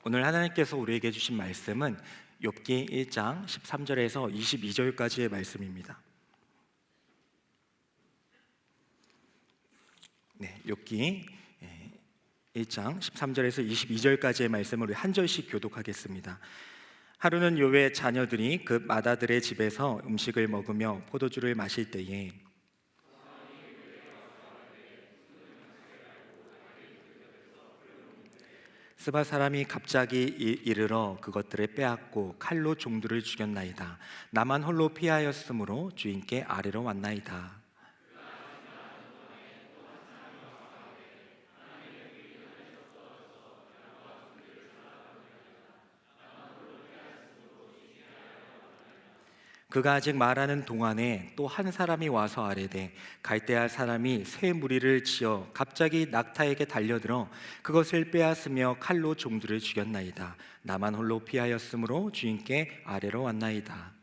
오늘 하나님께서 우리에게 주신 말씀은 욥기 1장 13절에서 22절까지의 말씀입니다. 욥기 1장 13절에서 22절까지의 말씀을 우리 한 절씩 교독하겠습니다. 하루는 욥의 자녀들이 그 맏아들의 집에서 음식을 먹으며 포도주를 마실 때에 스바 사람이 갑자기 이르러 그것들을 빼앗고 칼로 종들을 죽였나이다. 나만 홀로 피하였으므로 주인께 아뢰러 왔나이다. 그가 아직 말하는 동안에 또 한 사람이 와서 아뢰되 갈대아 사람이 새 무리를 지어 갑자기 낙타에게 달려들어 그것을 빼앗으며 칼로 종들을 죽였나이다. 나만 홀로 피하였으므로 주인께 아뢰러 왔나이다.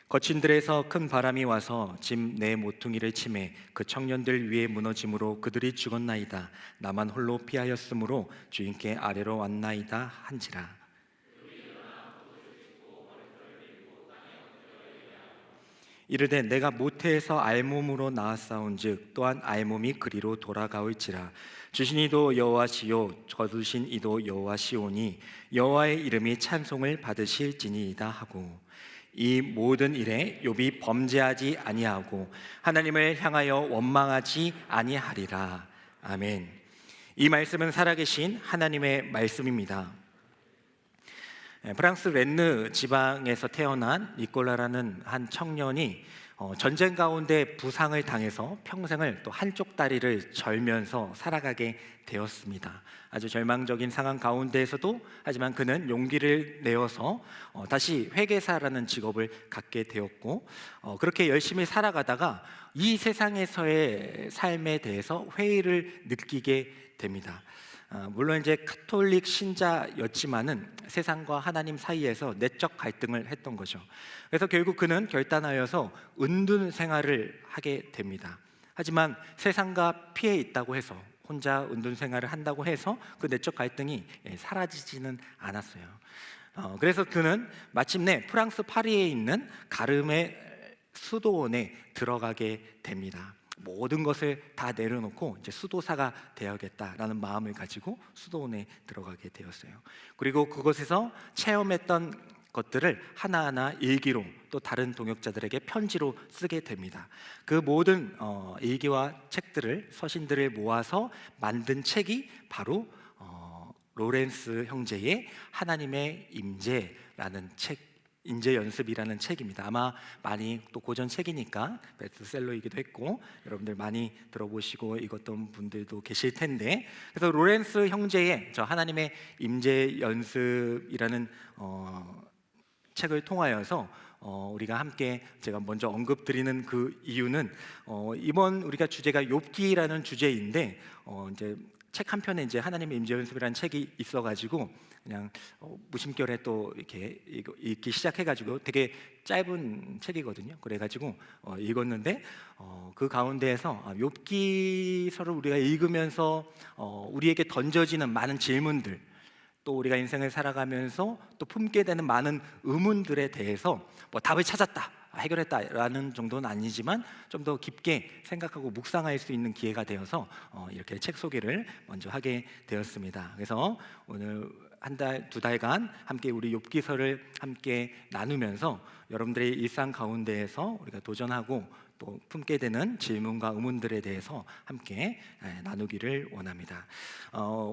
거친 들에서 큰 바람이 와서 집 내 모퉁이를 치매 그 청년들 위에 무너짐으로 그들이 죽었나이다. 나만 홀로 피하였으므로 주인께 아뢰러 왔나이다 한지라. 이르되 내가 모태에서 알몸으로 나았사온즉 또한 알몸이 그리로 돌아가올지라. 주신 이도 여호와시요 거두신 이도 여호와시오니 여호와의 이름이 찬송을 받으실지니이다 하고, 이 모든 일에 욥이 범죄하지 아니하고 하나님을 향하여 원망하지 아니하리라. 아멘. 이 말씀은 살아계신 하나님의 말씀입니다. 프랑스 렌느 지방에서 태어난 니콜라라는 한 청년이 전쟁 가운데 부상을 당해서 평생을 또 한쪽 다리를 절면서 살아가게 되었습니다. 아주 절망적인 상황 가운데에서도 하지만 그는 용기를 내어서 다시 회계사라는 직업을 갖게 되었고, 그렇게 열심히 살아가다가 이 세상에서의 삶에 대해서 회의를 느끼게 됩니다. 물론 이제 가톨릭 신자였지만은 세상과 하나님 사이에서 내적 갈등을 했던 거죠. 그래서 결국 그는 결단하여서 은둔 생활을 하게 됩니다. 하지만 세상과 피해 있다고 해서 혼자 은둔 생활을 한다고 해서 그 내적 갈등이 사라지지는 않았어요. 그래서 그는 마침내 프랑스 파리에 있는 가름의 수도원에 들어가게 됩니다. 모든 것을 다 내려놓고 이제 수도사가 되어야겠다라는 마음을 가지고 수도원에 들어가게 되었어요. 그리고 그곳에서 체험했던 것들을 하나하나 일기로 또 다른 동역자들에게 편지로 쓰게 됩니다. 그 모든 일기와 책들을, 서신들을 모아서 만든 책이 바로 로렌스 형제의 하나님의 임재라는 책, 인재 연습이라는 책입니다. 아마 많이 또 고전 책이니까 베스트셀러이기도 했고 여러분들 많이 들어보시고 읽었던 분들도 계실 텐데, 그래서 로렌스 형제의 저 하나님의 임재 연습이라는 책을 통하여서 우리가 함께 제가 먼저 언급드리는 그 이유는 이번 우리가 주제가 욥기라는 주제인데 이제 책 한 편에 이제 하나님의 임재 연습이라는 책이 있어가지고 그냥 무심결에 또 이렇게 읽기 시작해가지고 되게 짧은 책이거든요. 그래가지고 읽었는데 그 가운데에서 욥기서를 우리가 읽으면서 우리에게 던져지는 많은 질문들, 또 우리가 인생을 살아가면서 또 품게 되는 많은 의문들에 대해서 뭐 답을 찾았다, 해결했다라는 정도는 아니지만 좀 더 깊게 생각하고 묵상할 수 있는 기회가 되어서 이렇게 책 소개를 먼저 하게 되었습니다. 그래서 오늘 한 달, 두 달간 함께 우리 욥기서를 함께 나누면서 여러분들의 일상 가운데에서 우리가 도전하고 또 품게 되는 질문과 의문들에 대해서 함께 나누기를 원합니다.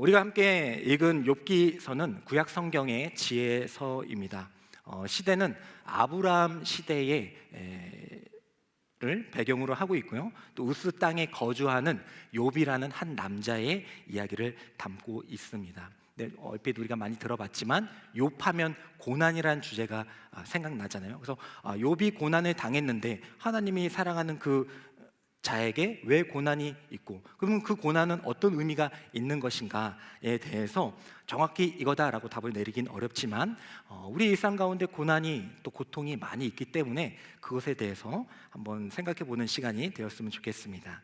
우리가 함께 읽은 욥기서는 구약 성경의 지혜서입니다. 시대는 아브라함 시대의 를 배경으로 하고 있고요. 또 우스 땅에 거주하는 욥이라는 한 남자의 이야기를 담고 있습니다. 네, 얼핏 우리가 많이 들어봤지만 욥하면 고난이라는 주제가 생각나잖아요. 그래서 욥이 고난을 당했는데 하나님이 사랑하는 그 자에게 왜 고난이 있고, 그러면 그 고난은 어떤 의미가 있는 것인가에 대해서 정확히 이거다라고 답을 내리긴 어렵지만 우리 일상 가운데 고난이 또 고통이 많이 있기 때문에 그것에 대해서 한번 생각해 보는 시간이 되었으면 좋겠습니다.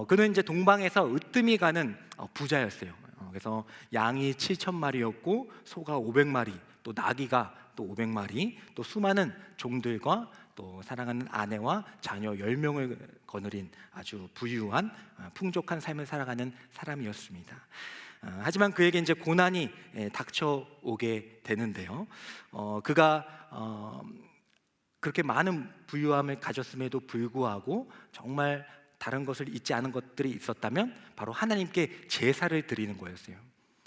그는 이제 동방에서 으뜸이 가는 부자였어요. 그래서 양이 7,000마리였고 소가 500마리, 또 나귀가 또 500마리, 또 수많은 종들과 또 사랑하는 아내와 자녀 10명을 거느린 아주 부유한 풍족한 삶을 살아가는 사람이었습니다. 하지만 그에게 이제 고난이 닥쳐오게 되는데요. 그가 그렇게 많은 부유함을 가졌음에도 불구하고 정말 다른 것을 잊지 않은 것들이 있었다면 바로 하나님께 제사를 드리는 거였어요.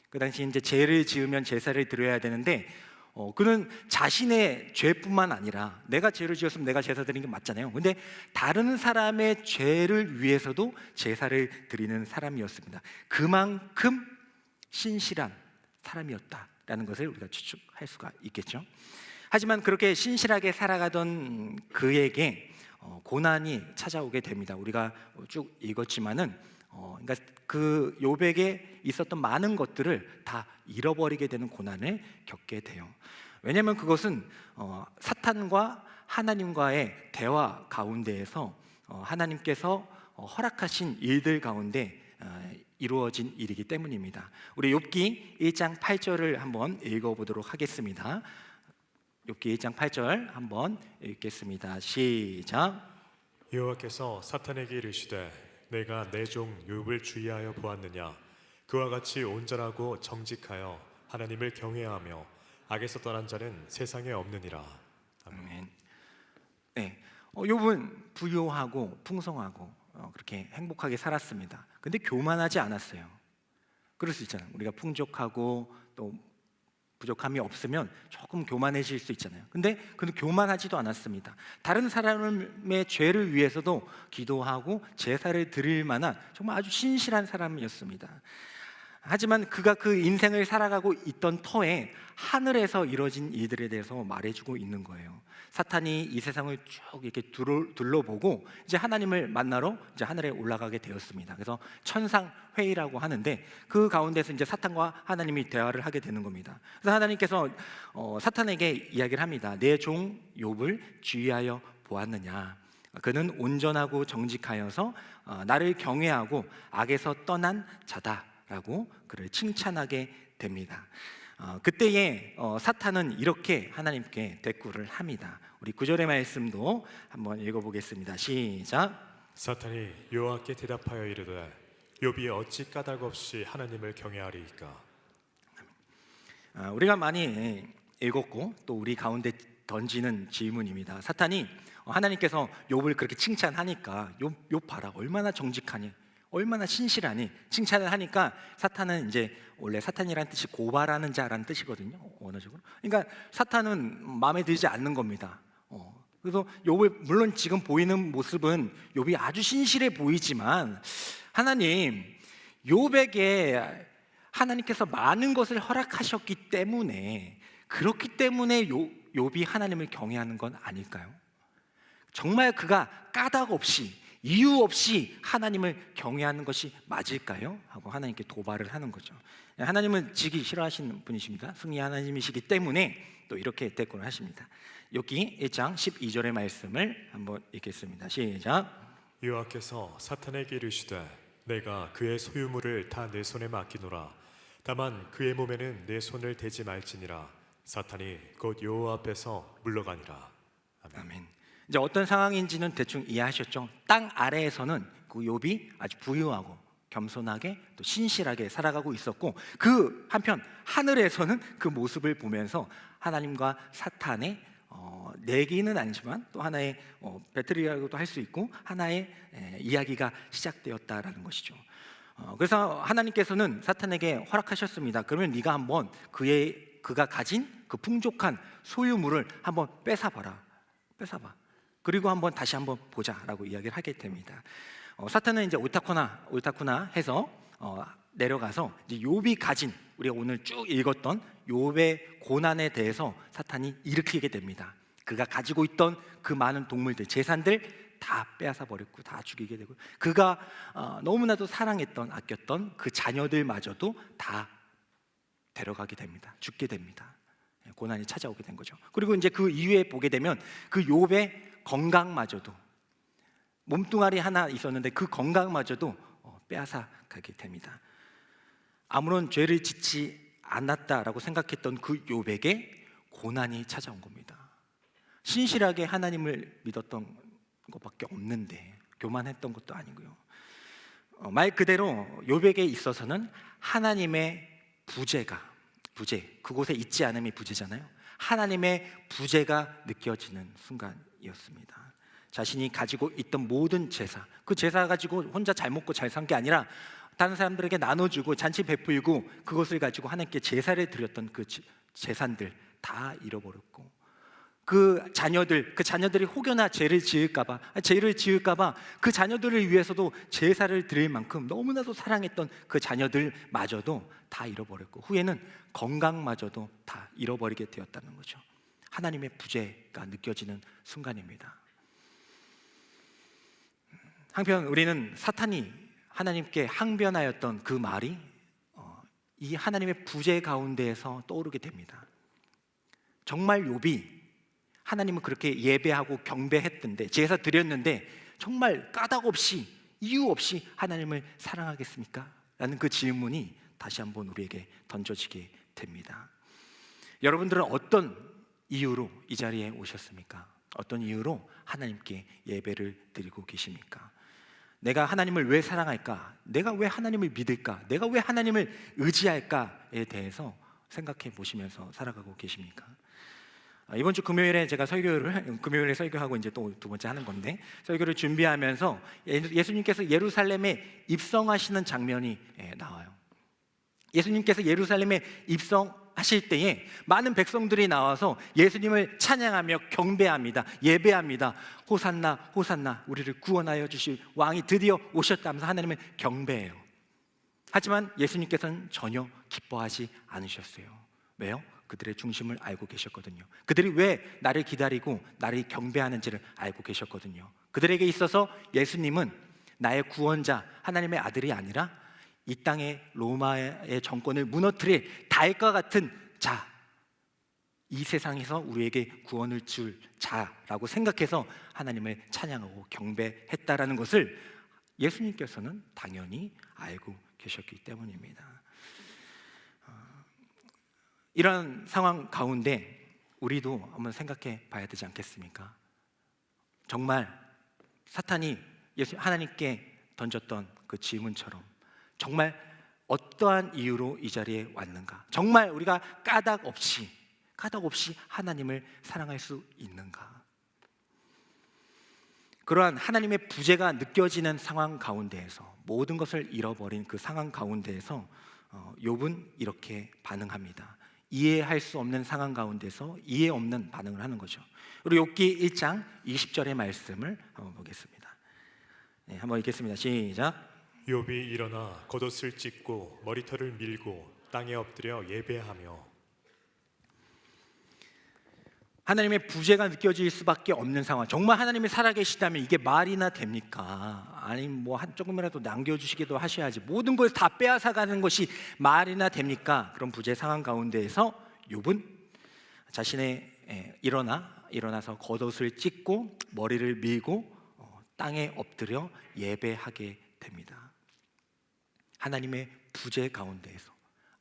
그 당시 이제 죄를 지으면 제사를 드려야 되는데 그는 자신의 죄뿐만 아니라 내가 죄를 지었으면 내가 제사 드리는 게 맞잖아요. 근데 다른 사람의 죄를 위해서도 제사를 드리는 사람이었습니다. 그만큼 신실한 사람이었다라는 것을 우리가 추측할 수가 있겠죠. 하지만 그렇게 신실하게 살아가던 그에게 고난이 찾아오게 됩니다. 우리가 쭉 읽었지만은 그러니까 그 욥에게 있었던 많은 것들을 다 잃어버리게 되는 고난을 겪게 돼요. 왜냐하면 그것은 사탄과 하나님과의 대화 가운데에서 하나님께서 허락하신 일들 가운데 이루어진 일이기 때문입니다. 우리 욥기 1장 8절을 한번 읽어보도록 하겠습니다. 욥기 1장 8절 한번 읽겠습니다. 시작. 여호와께서 사탄에게 이르시되 내가 내 종 욥을 주의하여 보았느냐. 그와 같이 온전하고 정직하여 하나님을 경외하며 악에서 떠난 자는 세상에 없느니라. 아멘. 네, 욥은 부유하고 풍성하고 그렇게 행복하게 살았습니다. 근데 교만하지 않았어요. 그럴 수 있잖아요. 우리가 풍족하고 또 부족함이 없으면 조금 교만해질 수 있잖아요. 근데 그는 교만하지도 않았습니다. 다른 사람의 죄를 위해서도 기도하고 제사를 드릴 만한 정말 아주 신실한 사람이었습니다. 하지만 그가 그 인생을 살아가고 있던 터에 하늘에서 이뤄진 일들에 대해서 말해주고 있는 거예요. 사탄이 이 세상을 쭉 이렇게 둘러보고 이제 하나님을 만나러 이제 하늘에 올라가게 되었습니다. 그래서 천상회의라고 하는데 그 가운데서 이제 사탄과 하나님이 대화를 하게 되는 겁니다. 그래서 하나님께서 사탄에게 이야기를 합니다. 내 종 욥을 주의하여 보았느냐. 그는 온전하고 정직하여서 나를 경외하고 악에서 떠난 자다라고 그를 칭찬하게 됩니다. 그때에 사탄은 이렇게 하나님께 대꾸를 합니다. 우리 9절의 말씀도 한번 읽어보겠습니다. 시작. 사탄이 여호와께 대답하여 이르되 욥이 어찌 까닭 없이 하나님을 경외하리이까. 우리가 많이 읽었고 또 우리 가운데 던지는 질문입니다. 사탄이 하나님께서 욥을 그렇게 칭찬하니까 욥 봐라 얼마나 정직하니 얼마나 신실하니 칭찬을 하니까 사탄은 이제 원래 사탄이라는 뜻이 고발하는 자라는 뜻이거든요. 원어적으로. 그러니까 사탄은 마음에 들지 않는 겁니다. 그래서 욥을 물론 지금 보이는 모습은 욥이 아주 신실해 보이지만 하나님 욥에게 하나님께서 많은 것을 허락하셨기 때문에 그렇기 때문에 욥이 하나님을 경외하는 건 아닐까요? 정말 그가 까닭 없이 이유 없이 하나님을 경외하는 것이 맞을까요? 하고 하나님께 도발을 하는 거죠. 하나님은 지기 싫어하시는 분이십니다. 승리 하나님이시기 때문에 또 이렇게 대꾸를 하십니다. 욥기 1장 12절의 말씀을 한번 읽겠습니다. 시작. 여호와께서 사탄에게 이르시되 내가 그의 소유물을 다 내 손에 맡기노라. 다만 그의 몸에는 내 손을 대지 말지니라. 사탄이 곧 여호와 앞에서 물러가니라. 아멘. 이제 어떤 상황인지는 대충 이해하셨죠? 땅 아래에서는 그 욥이 아주 부유하고 겸손하게 또 신실하게 살아가고 있었고 그 한편 하늘에서는 그 모습을 보면서 하나님과 사탄의 내기는 아니지만 또 하나의 배틀이라고도 할 수 있고 하나의 이야기가 시작되었다라는 것이죠. 그래서 하나님께서는 사탄에게 허락하셨습니다. 그러면 네가 한번 그가 가진 그 풍족한 소유물을 한번 뺏어봐. 그리고 다시 한번 보자라고 이야기를 하게 됩니다. 사탄은 이제 옳다구나 해서 내려가서 이제 욥이 가진 우리가 오늘 쭉 읽었던 욥의 고난에 대해서 사탄이 일으키게 됩니다. 그가 가지고 있던 그 많은 동물들, 재산들 다 빼앗아 버렸고 다 죽이게 되고, 그가 너무나도 사랑했던, 아꼈던 그 자녀들마저도 다 데려가게 됩니다. 죽게 됩니다. 고난이 찾아오게 된 거죠. 그리고 이제 그 이후에 보게 되면 그 욥의 건강마저도, 몸뚱아리 하나 있었는데 그 건강마저도 빼앗아 가게 됩니다. 아무런 죄를 짓지 않았다라고 생각했던 그 욥에게 고난이 찾아온 겁니다. 신실하게 하나님을 믿었던 것밖에 없는데, 교만했던 것도 아니고요. 말 그대로 욥에게 있어서는 하나님의 부재, 그곳에 있지 않음이 부재잖아요. 하나님의 부재가 느껴지는 순간이었습니다. 자신이 가지고 있던 모든 제사, 그 제사 가지고 혼자 잘 먹고 잘 산 게 아니라 다른 사람들에게 나눠주고 잔치 베풀고 그것을 가지고 하나님께 제사를 드렸던 그 재산들 다 잃어버렸고, 그 자녀들이 혹여나 죄를 지을까봐 그 자녀들을 위해서도 제사를 드릴 만큼 너무나도 사랑했던 그 자녀들마저도 다 잃어버렸고, 후에는 건강마저도 다 잃어버리게 되었다는 거죠. 하나님의 부재가 느껴지는 순간입니다. 한편 우리는 사탄이 하나님께 항변하였던 그 말이 이 하나님의 부재 가운데에서 떠오르게 됩니다. 정말 욥이 하나님은 그렇게 예배하고 경배했던데, 제사 드렸는데 정말 까닭없이, 이유 없이 하나님을 사랑하겠습니까? 라는 그 질문이 다시 한번 우리에게 던져지게 됩니다. 여러분들은 어떤 이유로 이 자리에 오셨습니까? 어떤 이유로 하나님께 예배를 드리고 계십니까? 내가 하나님을 왜 사랑할까? 내가 왜 하나님을 믿을까? 내가 왜 하나님을 의지할까에 대해서 생각해 보시면서 살아가고 계십니까? 이번 주 금요일에 제가 금요일에 설교하고 이제 또 두 번째 하는 건데, 설교를 준비하면서 예수님께서 예루살렘에 입성하시는 장면이 나와요. 예수님께서 예루살렘에 입성하실 때에 많은 백성들이 나와서 예수님을 찬양하며 경배합니다. 예배합니다. 호산나 호산나, 우리를 구원하여 주실 왕이 드디어 오셨다 하면서 하나님을 경배해요. 하지만 예수님께서는 전혀 기뻐하지 않으셨어요. 왜요? 그들의 중심을 알고 계셨거든요. 그들이 왜 나를 기다리고 나를 경배하는지를 알고 계셨거든요. 그들에게 있어서 예수님은 나의 구원자, 하나님의 아들이 아니라 이 땅의 로마의 정권을 무너뜨릴 달과 같은 자, 이 세상에서 우리에게 구원을 줄 자라고 생각해서 하나님을 찬양하고 경배했다라는 것을 예수님께서는 당연히 알고 계셨기 때문입니다. 이런 상황 가운데 우리도 한번 생각해 봐야 되지 않겠습니까? 정말 사탄이 하나님께 던졌던 그 질문처럼 정말 어떠한 이유로 이 자리에 왔는가? 정말 우리가 까닭 없이 하나님을 사랑할 수 있는가? 그러한 하나님의 부재가 느껴지는 상황 가운데에서, 모든 것을 잃어버린 그 상황 가운데에서 욥은 이렇게 반응합니다. 이해할 수 없는 상황 가운데서 이해 없는 반응을 하는 거죠. 우리 욥기 1장 20절의 말씀을 한번 보겠습니다. 네, 한번 읽겠습니다. 시작. 욥이 일어나 겉옷을 찢고 머리털을 밀고 땅에 엎드려 예배하며. 하나님의 부재가 느껴질 수밖에 없는 상황. 정말 하나님이 살아계시다면 이게 말이나 됩니까? 아니 조금이라도 남겨주시기도 하셔야지. 모든 걸 다 빼앗아가는 것이 말이나 됩니까? 그런 부재 상황 가운데에서 욥은 자신의 일어나서 겉옷을 찢고 머리를 밀고 땅에 엎드려 예배하게 됩니다. 하나님의 부재 가운데에서,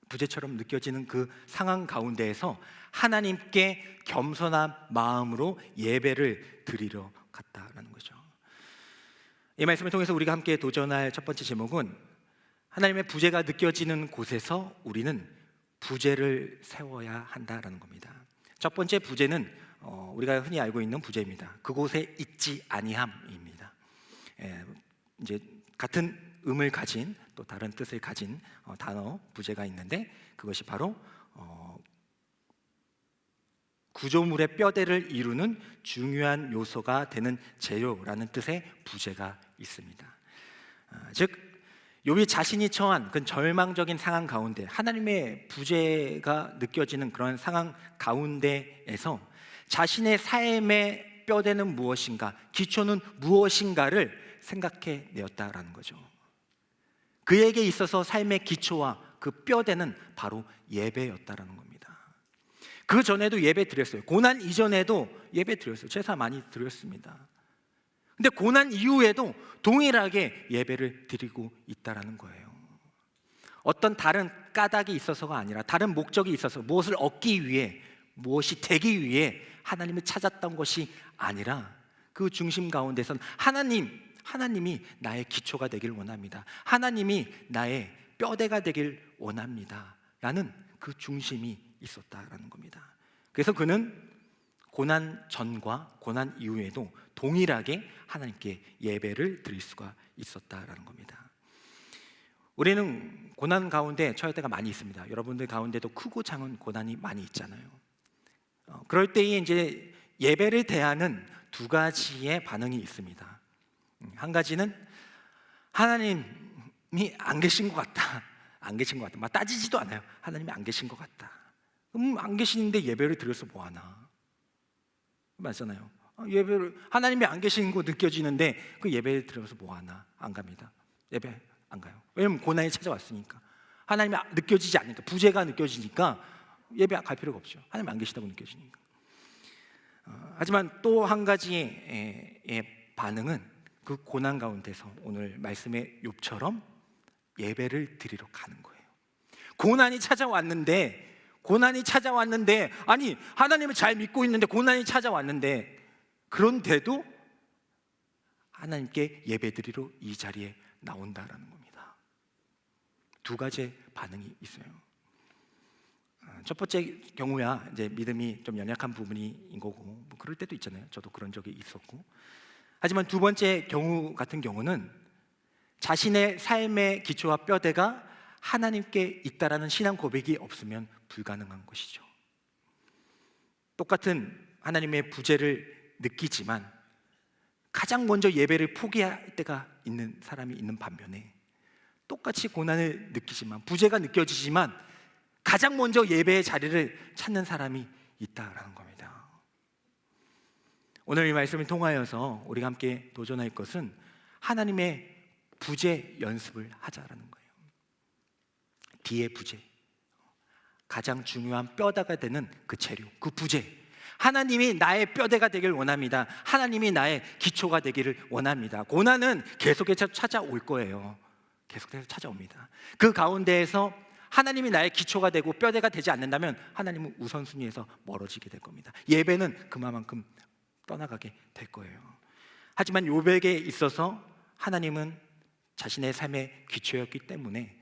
부재처럼 느껴지는 그 상황 가운데에서 하나님께 겸손한 마음으로 예배를 드리러 갔다라는 거죠. 이 말씀을 통해서 우리가 함께 도전할 첫 번째 제목은, 하나님의 부재가 느껴지는 곳에서 우리는 부재를 세워야 한다라는 겁니다. 첫 번째 부재는 우리가 흔히 알고 있는 부재입니다. 그곳에 있지 아니함입니다. 이제 같은 음을 가진, 또 다른 뜻을 가진 단어 부재가 있는데, 그것이 바로 구조물의 뼈대를 이루는 중요한 요소가 되는 재료라는 뜻의 부재가 있습니다. 즉 욥이 자신이 처한 그 절망적인 상황 가운데, 하나님의 부재가 느껴지는 그런 상황 가운데에서 자신의 삶의 하나님의 뼈대는 무엇인가, 기초는 무엇인가를 생각해 내었다라는 거죠. 그에게 있어서 삶의 기초와 그 뼈대는 바로 예배였다라는 겁니다. 그 전에도 예배 드렸어요. 고난 이전에도 예배 드렸어요. 제사 많이 드렸습니다. 근데 고난 이후에도 동일하게 예배를 드리고 있다라는 거예요. 어떤 다른 까닭이 있어서가 아니라, 다른 목적이 있어서, 무엇을 얻기 위해, 무엇이 되기 위해 하나님을 찾았던 것이 아니라, 그 중심 가운데선 하나님이 나의 기초가 되길 원합니다. 하나님이 나의 뼈대가 되길 원합니다. 라는 그 중심이 있었다라는 겁니다. 그래서 그는 고난 전과 고난 이후에도 동일하게 하나님께 예배를 드릴 수가 있었다라는 겁니다. 우리는 고난 가운데 처할 때가 많이 있습니다. 여러분들 가운데도 크고 작은 고난이 많이 있잖아요. 그럴 때에 이제 예배를 대하는 두 가지의 반응이 있습니다. 한 가지는 하나님이 안 계신 것 같다. 안 계신 것 같다. 막 따지지도 않아요. 하나님이 안 계신 것 같다. 안 계시는데 예배를 드려서 뭐 하나? 맞잖아요. 예배를, 하나님이 안 계신 거 느껴지는데 그 예배를 드려서 뭐 하나? 안 갑니다. 예배 안 가요. 왜냐면 고난이 찾아왔으니까. 하나님이 느껴지지 않으니까, 부재가 느껴지니까 예배 갈 필요가 없죠. 하나님 안 계시다고 느껴지니까. 하지만 또 한 가지의 반응은 그 고난 가운데서 오늘 말씀의 욥처럼 예배를 드리러 가는 거예요. 고난이 찾아왔는데, 아니 하나님을 잘 믿고 있는데 고난이 찾아왔는데, 그런데도 하나님께 예배드리러 이 자리에 나온다라는 겁니다. 두 가지의 반응이 있어요. 첫 번째 경우야 이제 믿음이 좀 연약한 부분인 거고, 뭐 그럴 때도 있잖아요. 저도 그런 적이 있었고. 하지만 두 번째 경우 같은 경우는 자신의 삶의 기초와 뼈대가 하나님께 있다라는 신앙 고백이 없으면 불가능한 것이죠. 똑같은 하나님의 부재를 느끼지만 가장 먼저 예배를 포기할 때가 있는 사람이 있는 반면에, 똑같이 고난을 느끼지만, 부재가 느껴지지만 가장 먼저 예배의 자리를 찾는 사람이 있다라는 겁니다. 오늘 이 말씀을 통하여서 우리가 함께 도전할 것은 하나님의 부재 연습을 하자라는 거예요. 뒤의 부재, 가장 중요한 뼈대가 되는 그 재료, 그 부재, 하나님이 나의 뼈대가 되길 원합니다. 하나님이 나의 기초가 되기를 원합니다. 고난은 계속해서 찾아올 거예요. 계속해서 찾아옵니다. 그 가운데에서 하나님이 나의 기초가 되고 뼈대가 되지 않는다면 하나님은 우선순위에서 멀어지게 될 겁니다. 예배는 그만큼 떠나가게 될 거예요. 하지만 욥에게 있어서 하나님은 자신의 삶의 기초였기 때문에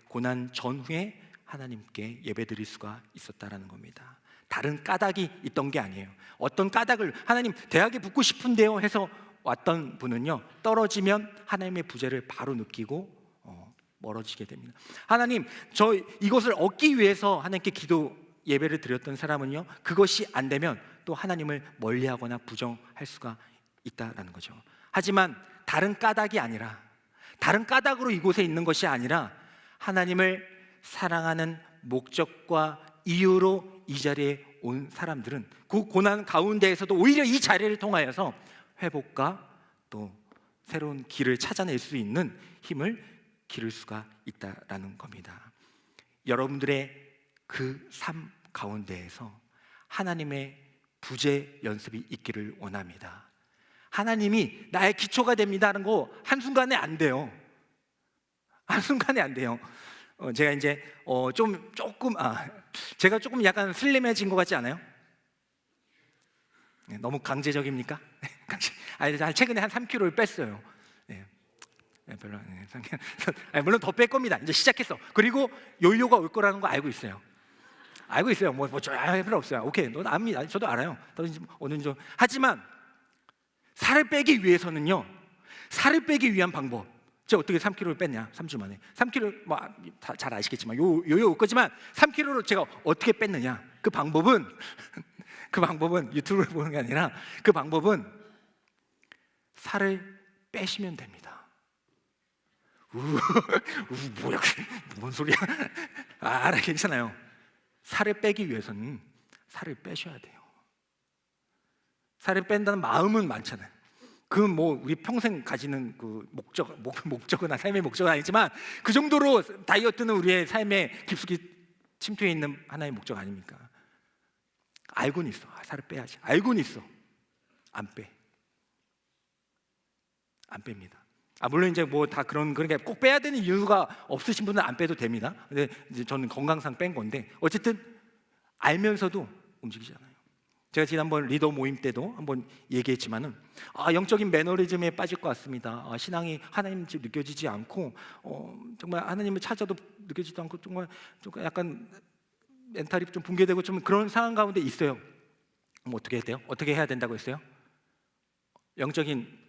고난 전후에 하나님께 예배드릴 수가 있었다라는 겁니다. 다른 까닭이 있던 게 아니에요. 어떤 까닭을, 하나님 대학에 붙고 싶은데요 해서 왔던 분은요, 떨어지면 하나님의 부재를 바로 느끼고 멀어지게 됩니다. 하나님, 저 이것을 얻기 위해서 하나님께 예배를 드렸던 사람은요, 그것이 안 되면 또 하나님을 멀리하거나 부정할 수가 있다라는 거죠. 하지만 다른 까닭으로 이곳에 있는 것이 아니라 하나님을 사랑하는 목적과 이유로 이 자리에 온 사람들은 그 고난 가운데에서도 오히려 이 자리를 통하여서 회복과 또 새로운 길을 찾아낼 수 있는 힘을 기를 수가 있다라는 겁니다. 여러분들의 그 삶 가운데에서 하나님의 부재 연습이 있기를 원합니다. 하나님이 나의 기초가 됩니다라는 거 한순간에 안 돼요. 한순간에 안 돼요. 제가 이제 제가 조금 약간 슬림해진 것 같지 않아요? 너무 강제적입니까? 최근에 한 3kg를 뺐어요. 별로. 물론 더 뺄 겁니다. 이제 시작했어. 그리고 요요가 올 거라는 거 알고 있어요. 뭐 필요 없어요. 오케이, 너 압니다. 저도 알아요. 오늘 좀. 하지만 살을 빼기 위해서는요, 살을 빼기 위한 방법. 제가 어떻게 3kg를 뺐냐? 3주 만에 3kg, 뭐 잘 아시겠지만 요요 올 거지만 3kg로 제가 어떻게 뺐느냐? 그 방법은 유튜브를 보는 게 아니라 그 방법은 살을 빼시면 됩니다. 뭐야? 뭔 소리야? 알아, 괜찮아요. 살을 빼기 위해서는 살을 빼셔야 돼요. 살을 뺀다는 마음은 많잖아요. 그 뭐 우리 평생 가지는 그 목적은 삶의 목적은 아니지만 그 정도로 다이어트는 우리의 삶에 깊숙이 침투해 있는 하나의 목적 아닙니까? 알고는 있어. 살을 빼야지. 알고는 있어. 안 뺍니다. 물론 이제 뭐 다 그러니까 꼭 빼야 되는 이유가 없으신 분은 안 빼도 됩니다. 근데 이제 저는 건강상 뺀 건데 어쨌든 알면서도 움직이잖아요. 제가 지난번 리더 모임 때도 한번 얘기했지만은 영적인 매너리즘에 빠질 것 같습니다. 신앙이 하나님 집 느껴지지 않고 정말 하나님을 찾아도 느껴지지도 않고 정말 좀 약간 멘탈이 좀 붕괴되고 좀 그런 상황 가운데 있어요. 그럼 어떻게 해야 돼요? 어떻게 해야 된다고 했어요? 영적인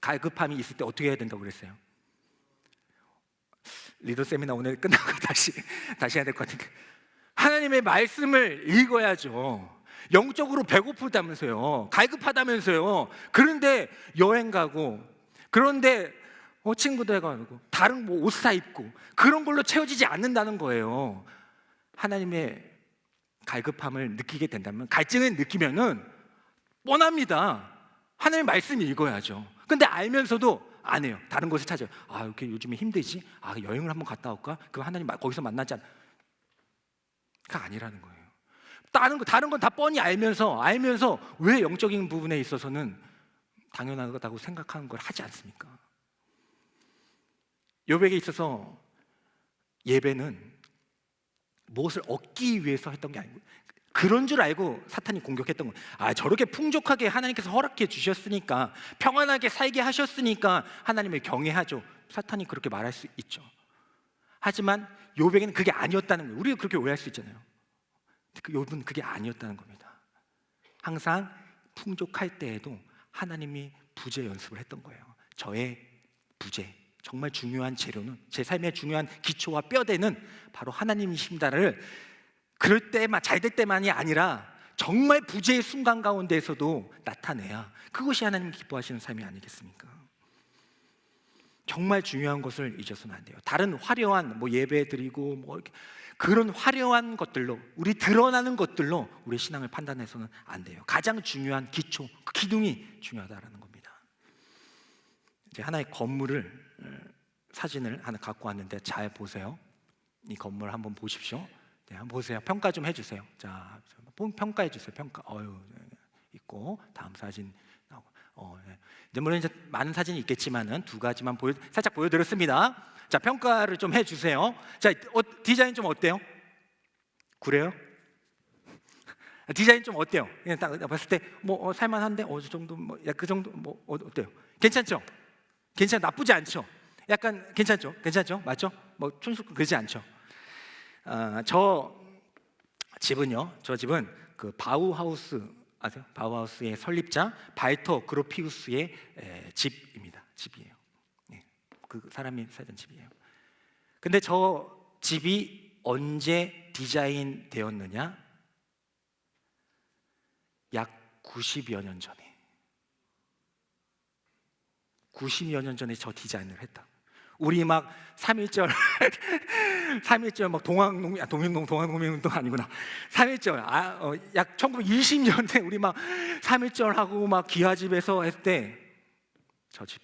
갈급함이 있을 때 어떻게 해야 된다고 그랬어요? 리더 세미나 오늘 끝나고 다시 해야 될 것 같으니까 하나님의 말씀을 읽어야죠. 영적으로 배고프다면서요. 갈급하다면서요. 그런데 여행 가고 그런데 친구들 가고 다른 뭐 옷 사 입고 그런 걸로 채워지지 않는다는 거예요. 하나님의 갈급함을 느끼게 된다면, 갈증을 느끼면은 뻔합니다. 하나님의 말씀 읽어야죠. 근데 알면서도 안 해요. 다른 곳을 찾아요. 이렇게 요즘에 힘들지? 여행을 한번 갔다 올까? 그거 하나님 거기서 만나지 않... 그가 아니라는 거예요. 다른 건 다 뻔히 알면서 왜 영적인 부분에 있어서는 당연하다고 생각하는 걸 하지 않습니까? 욥에게 있어서 예배는 무엇을 얻기 위해서 했던 게 아니고 그런 줄 알고 사탄이 공격했던 거예요. 저렇게 풍족하게 하나님께서 허락해 주셨으니까, 평안하게 살게 하셨으니까 하나님을 경외하죠. 사탄이 그렇게 말할 수 있죠. 하지만 욥에게는 그게 아니었다는 거예요. 우리가 그렇게 오해할 수 있잖아요. 욥은 그게 아니었다는 겁니다. 항상 풍족할 때에도 하나님이 부재 연습을 했던 거예요. 저의 부재, 정말 중요한 재료는, 제 삶의 중요한 기초와 뼈대는 바로 하나님이십니다를 그럴 때만, 잘 될 때만이 아니라 정말 부재의 순간 가운데에서도 나타내야 그것이 하나님 기뻐하시는 삶이 아니겠습니까? 정말 중요한 것을 잊어서는 안 돼요. 다른 화려한 예배 드리고 이렇게 그런 화려한 것들로, 우리 드러나는 것들로 우리 신앙을 판단해서는 안 돼요. 가장 중요한 기초, 그 기둥이 중요하다라는 겁니다. 이제 하나의 건물을 사진을 하나 갖고 왔는데 잘 보세요. 이 건물 한번 보십시오. 네, 한번 보세요. 평가 좀 해주세요. 자, 평가해 주세요. 평가. 있고 다음 사진 나오고. 네. 이제 물론 이제 많은 사진이 있겠지만은 두 가지만 살짝 보여드렸습니다. 자, 평가를 좀 해주세요. 자, 디자인 좀 어때요? 그래요? 디자인 좀 어때요? 그냥 딱 봤을 때 살만한데 저 정도 그 정도 어때요? 괜찮죠? 나쁘지 않죠? 약간 괜찮죠? 맞죠? 촌스럽고 그러지 않죠? 저 집은 그 바우하우스 아세요? 바우하우스의 설립자 발터 그로피우스의 집이에요. 네, 그 사람이 살던 집이에요. 근데 저 집이 언제 디자인 되었느냐? 약 90여 년 전에. 90여 년 전에 저 디자인을 했다. 우리 막 3.1절 3.1절 막 동학농민운동 아니구나. 3.1절 약 1920년대 우리 막 3.1절 하고 막 기와집에서 했을 때 저 집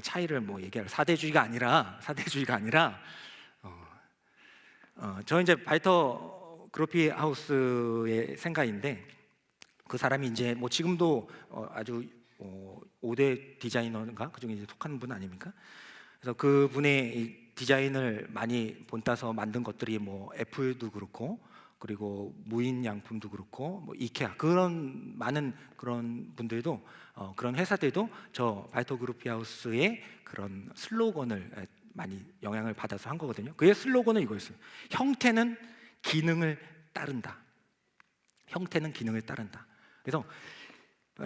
차이를 얘기할 사대주의가 아니라 저 이제 발터 그로피 하우스의 생가인데 그 사람이 이제 지금도 아주 5대 디자이너인가 그중에 이제 속하는 분 아닙니까? 그래서 그분의 이 디자인을 많이 본따서 만든 것들이 애플도 그렇고 그리고 무인양품도 그렇고 이케아 그런 많은 그런 분들도 그런 회사들도 저 발터 그룹 하우스의 그런 슬로건을 많이 영향을 받아서 한 거거든요. 그의 슬로건은 이거였어요. 형태는 기능을 따른다. 그래서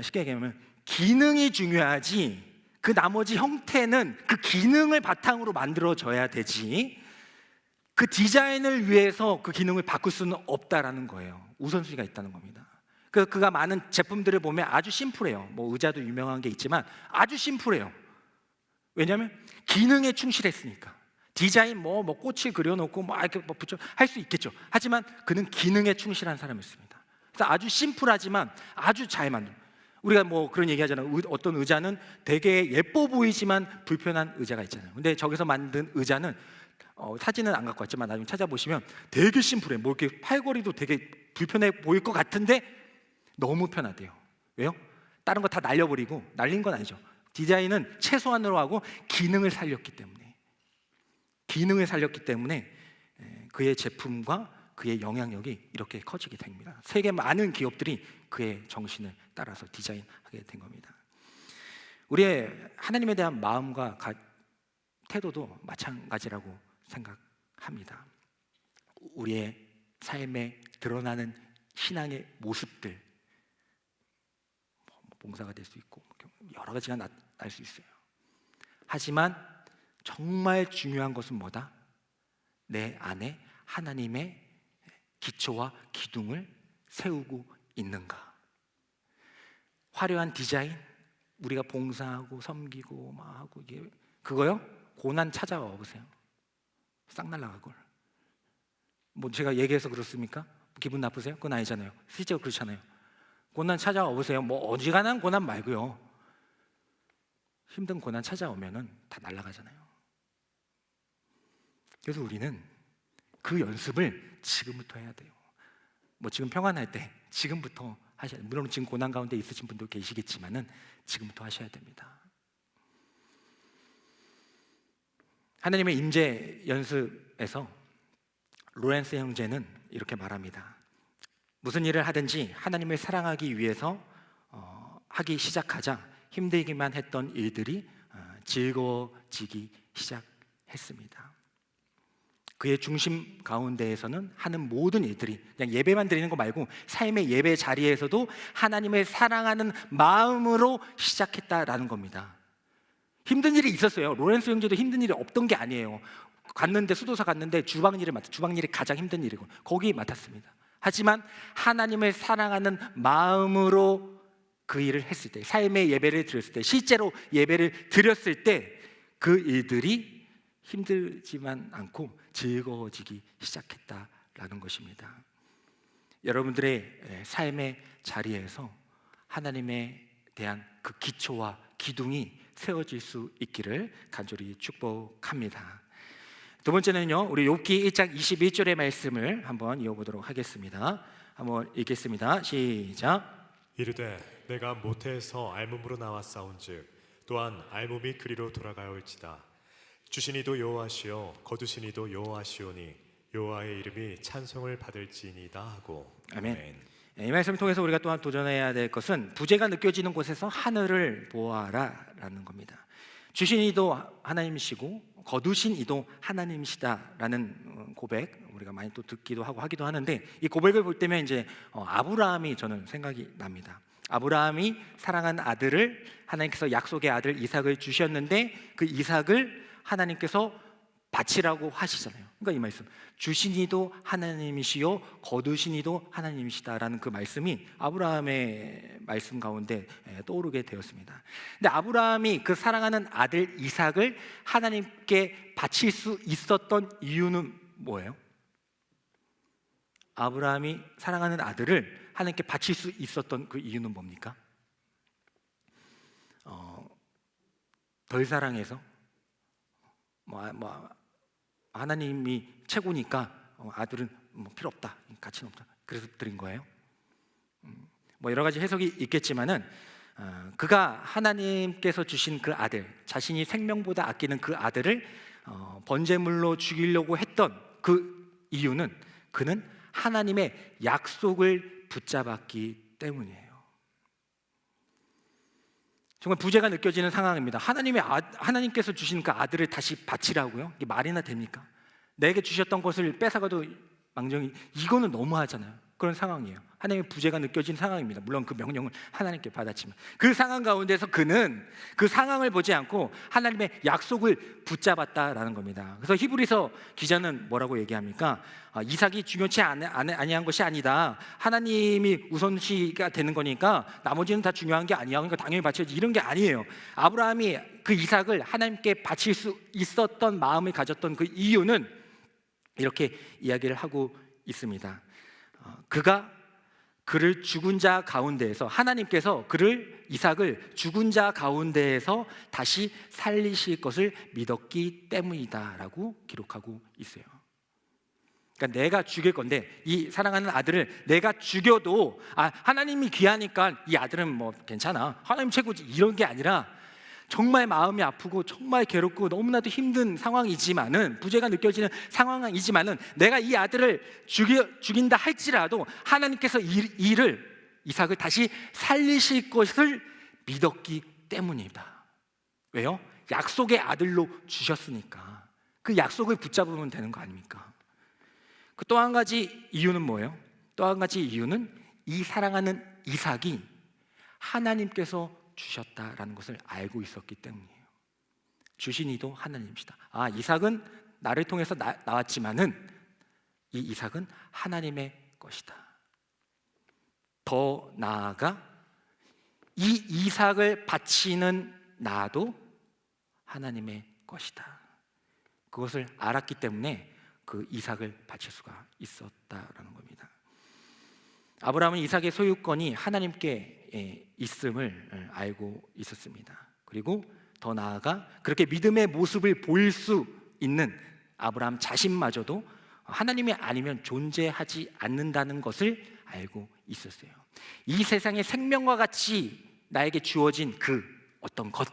쉽게 얘기하면 기능이 중요하지 그 나머지 형태는 그 기능을 바탕으로 만들어져야 되지 그 디자인을 위해서 그 기능을 바꿀 수는 없다라는 거예요. 우선순위가 있다는 겁니다. 그가 많은 제품들을 보면 아주 심플해요. 의자도 유명한 게 있지만 아주 심플해요. 왜냐하면 기능에 충실했으니까. 디자인 뭐 꽃을 그려놓고 뭐 이렇게 뭐 붙여 할 수 있겠죠. 하지만 그는 기능에 충실한 사람이었습니다. 그래서 아주 심플하지만 아주 잘 만든. 우리가 뭐 그런 얘기 하잖아요. 어떤 의자는 되게 예뻐 보이지만 불편한 의자가 있잖아요. 근데 저기서 만든 의자는 사진은 안 갖고 왔지만 나중에 찾아보시면 되게 심플해. 뭐 이렇게 팔걸이도 되게 불편해 보일 것 같은데 너무 편하대요. 왜요? 다른 거 다 날려버리고, 날린 건 아니죠. 디자인은 최소한으로 하고 기능을 살렸기 때문에 그의 제품과 그의 영향력이 이렇게 커지게 됩니다. 세계 많은 기업들이 그의 정신을 따라서 디자인하게 된 겁니다. 우리의 하나님에 대한 마음과 태도도 마찬가지라고 생각합니다. 우리의 삶에 드러나는 신앙의 모습들, 봉사가 될 수 있고 여러 가지가 날 수 있어요. 하지만 정말 중요한 것은 뭐다? 내 안에 하나님의 기초와 기둥을 세우고 있는가? 화려한 디자인, 우리가 봉사하고 섬기고 막 하고 이게 그거요? 고난 찾아와 보세요. 싹 날라가걸. 뭐 제가 얘기해서 그렇습니까? 기분 나쁘세요? 그건 아니잖아요. 실제로 그렇잖아요. 고난 찾아와 보세요. 뭐 어지간한 고난 말고요. 힘든 고난 찾아오면은 다 날아가잖아요. 그래서 우리는 그 연습을 지금부터 해야 돼요. 뭐 지금 평안할 때 지금부터 하셔야 돼요. 물론 지금 고난 가운데 있으신 분도 계시겠지만은 지금부터 하셔야 됩니다. 하나님의 임재 연습에서 로렌스 형제는 이렇게 말합니다. 무슨 일을 하든지 하나님을 사랑하기 위해서 하기 시작하자 힘들기만 했던 일들이 즐거워지기 시작했습니다. 그의 중심 가운데에서는 하는 모든 일들이 그냥 예배만 드리는 거 말고 삶의 예배 자리에서도 하나님을 사랑하는 마음으로 시작했다라는 겁니다. 힘든 일이 있었어요. 로렌스 형제도 힘든 일이 없던 게 아니에요. 수도사 갔는데 주방 일이 가장 힘든 일이고 거기 맡았습니다. 하지만 하나님을 사랑하는 마음으로 그 일을 했을 때, 삶의 예배를 드렸을 때, 실제로 예배를 드렸을 때 그 일들이 힘들지만 않고 즐거워지기 시작했다라는 것입니다. 여러분들의 삶의 자리에서 하나님에 대한 그 기초와 기둥이 세워질 수 있기를 간절히 축복합니다. 두 번째는요, 우리 욥기 1장 21절의 말씀을 한번 이어보도록 하겠습니다. 한번 읽겠습니다. 시작. 이르되 내가 모태에서 알몸으로 나왔사온즉 또한 알몸이 그리로 돌아가올지다. 주시니도 여호와시요 거두시니도 여호와시오니 여호와의 이름이 찬송을 받을지니이다 하고. 아멘. 이 말씀을 통해서 우리가 또한 도전해야 될 것은 부재가 느껴지는 곳에서 하늘을 보아라 라는 겁니다. 주신 이도 하나님이시고 거두신 이도 하나님이시다라는 고백, 우리가 많이 또 듣기도 하고 하기도 하는데, 이 고백을 볼 때면 이제 아브라함이 저는 생각이 납니다. 아브라함이 사랑한 아들을, 하나님께서 약속의 아들 이삭을 주셨는데 그 이삭을 하나님께서 바치라고 하시잖아요. 그러니까 이 말씀, 주신이도 하나님이시요 거두신이도 하나님이시다라는 그 말씀이 아브라함의 말씀 가운데 떠오르게 되었습니다. 근데 아브라함이 그 사랑하는 아들 이삭을 하나님께 바칠 수 있었던 이유는 뭐예요? 아브라함이 사랑하는 아들을 하나님께 바칠 수 있었던 그 이유는 뭡니까? 덜 사랑해서 하나님이 최고니까 아들은 필요 없다, 가치는 없다, 그래서 드린 거예요. 여러 가지 해석이 있겠지만은 그가 하나님께서 주신 그 아들, 자신이 생명보다 아끼는 그 아들을 번제물로 죽이려고 했던 그 이유는 그는 하나님의 약속을 붙잡았기 때문이에요. 정말 부재가 느껴지는 상황입니다. 하나님께서 주신 그 아들을 다시 바치라고요? 이게 말이나 됩니까? 내게 주셨던 것을 뺏어가도 망정이, 이거는 너무하잖아요. 그런 상황이에요. 하나님의 부재가 느껴진 상황입니다. 물론 그 명령을 하나님께 받았지만 그 상황 가운데서 그는 그 상황을 보지 않고 하나님의 약속을 붙잡았다라는 겁니다. 그래서 히브리서 기자는 뭐라고 얘기합니까? 이삭이 중요치 아니한 것이 아니다. 하나님이 우선시가 되는 거니까 나머지는 다 중요한 게 아니야. 그러니까 당연히 바쳐야지, 이런 게 아니에요. 아브라함이 그 이삭을 하나님께 바칠 수 있었던 마음을 가졌던 그 이유는 이렇게 이야기를 하고 있습니다. 그가 그를 죽은 자 가운데에서, 하나님께서 이삭을 죽은 자 가운데에서 다시 살리실 것을 믿었기 때문이다라고 기록하고 있어요. 그러니까 내가 죽일 건데, 이 사랑하는 아들을 내가 죽여도 하나님이 귀하니까 이 아들은 뭐 괜찮아, 하나님 최고지, 이런 게 아니라 정말 마음이 아프고 정말 괴롭고 너무나도 힘든 상황이지만은, 부재가 느껴지는 상황이지만은 내가 이 아들을 죽인다 할지라도 하나님께서 이삭을 다시 살리실 것을 믿었기 때문이다. 왜요? 약속의 아들로 주셨으니까 그 약속을 붙잡으면 되는 거 아닙니까? 그 또 한 가지 이유는 뭐예요? 또 한 가지 이유는 이 사랑하는 이삭이 하나님께서 주셨다라는 것을 알고 있었기 때문이에요. 주신 이도 하나님이시다. 이삭은 나를 통해서 나왔지만은 이 이삭은 하나님의 것이다. 더 나아가 이 이삭을 바치는 나도 하나님의 것이다. 그것을 알았기 때문에 그 이삭을 바칠 수가 있었다라는 겁니다. 아브라함은 이삭의 소유권이 하나님께 있음을 알고 있었습니다. 그리고 더 나아가 그렇게 믿음의 모습을 보일 수 있는 아브라함 자신마저도 하나님이 아니면 존재하지 않는다는 것을 알고 있었어요. 이 세상의 생명과 같이 나에게 주어진 그 어떤 것,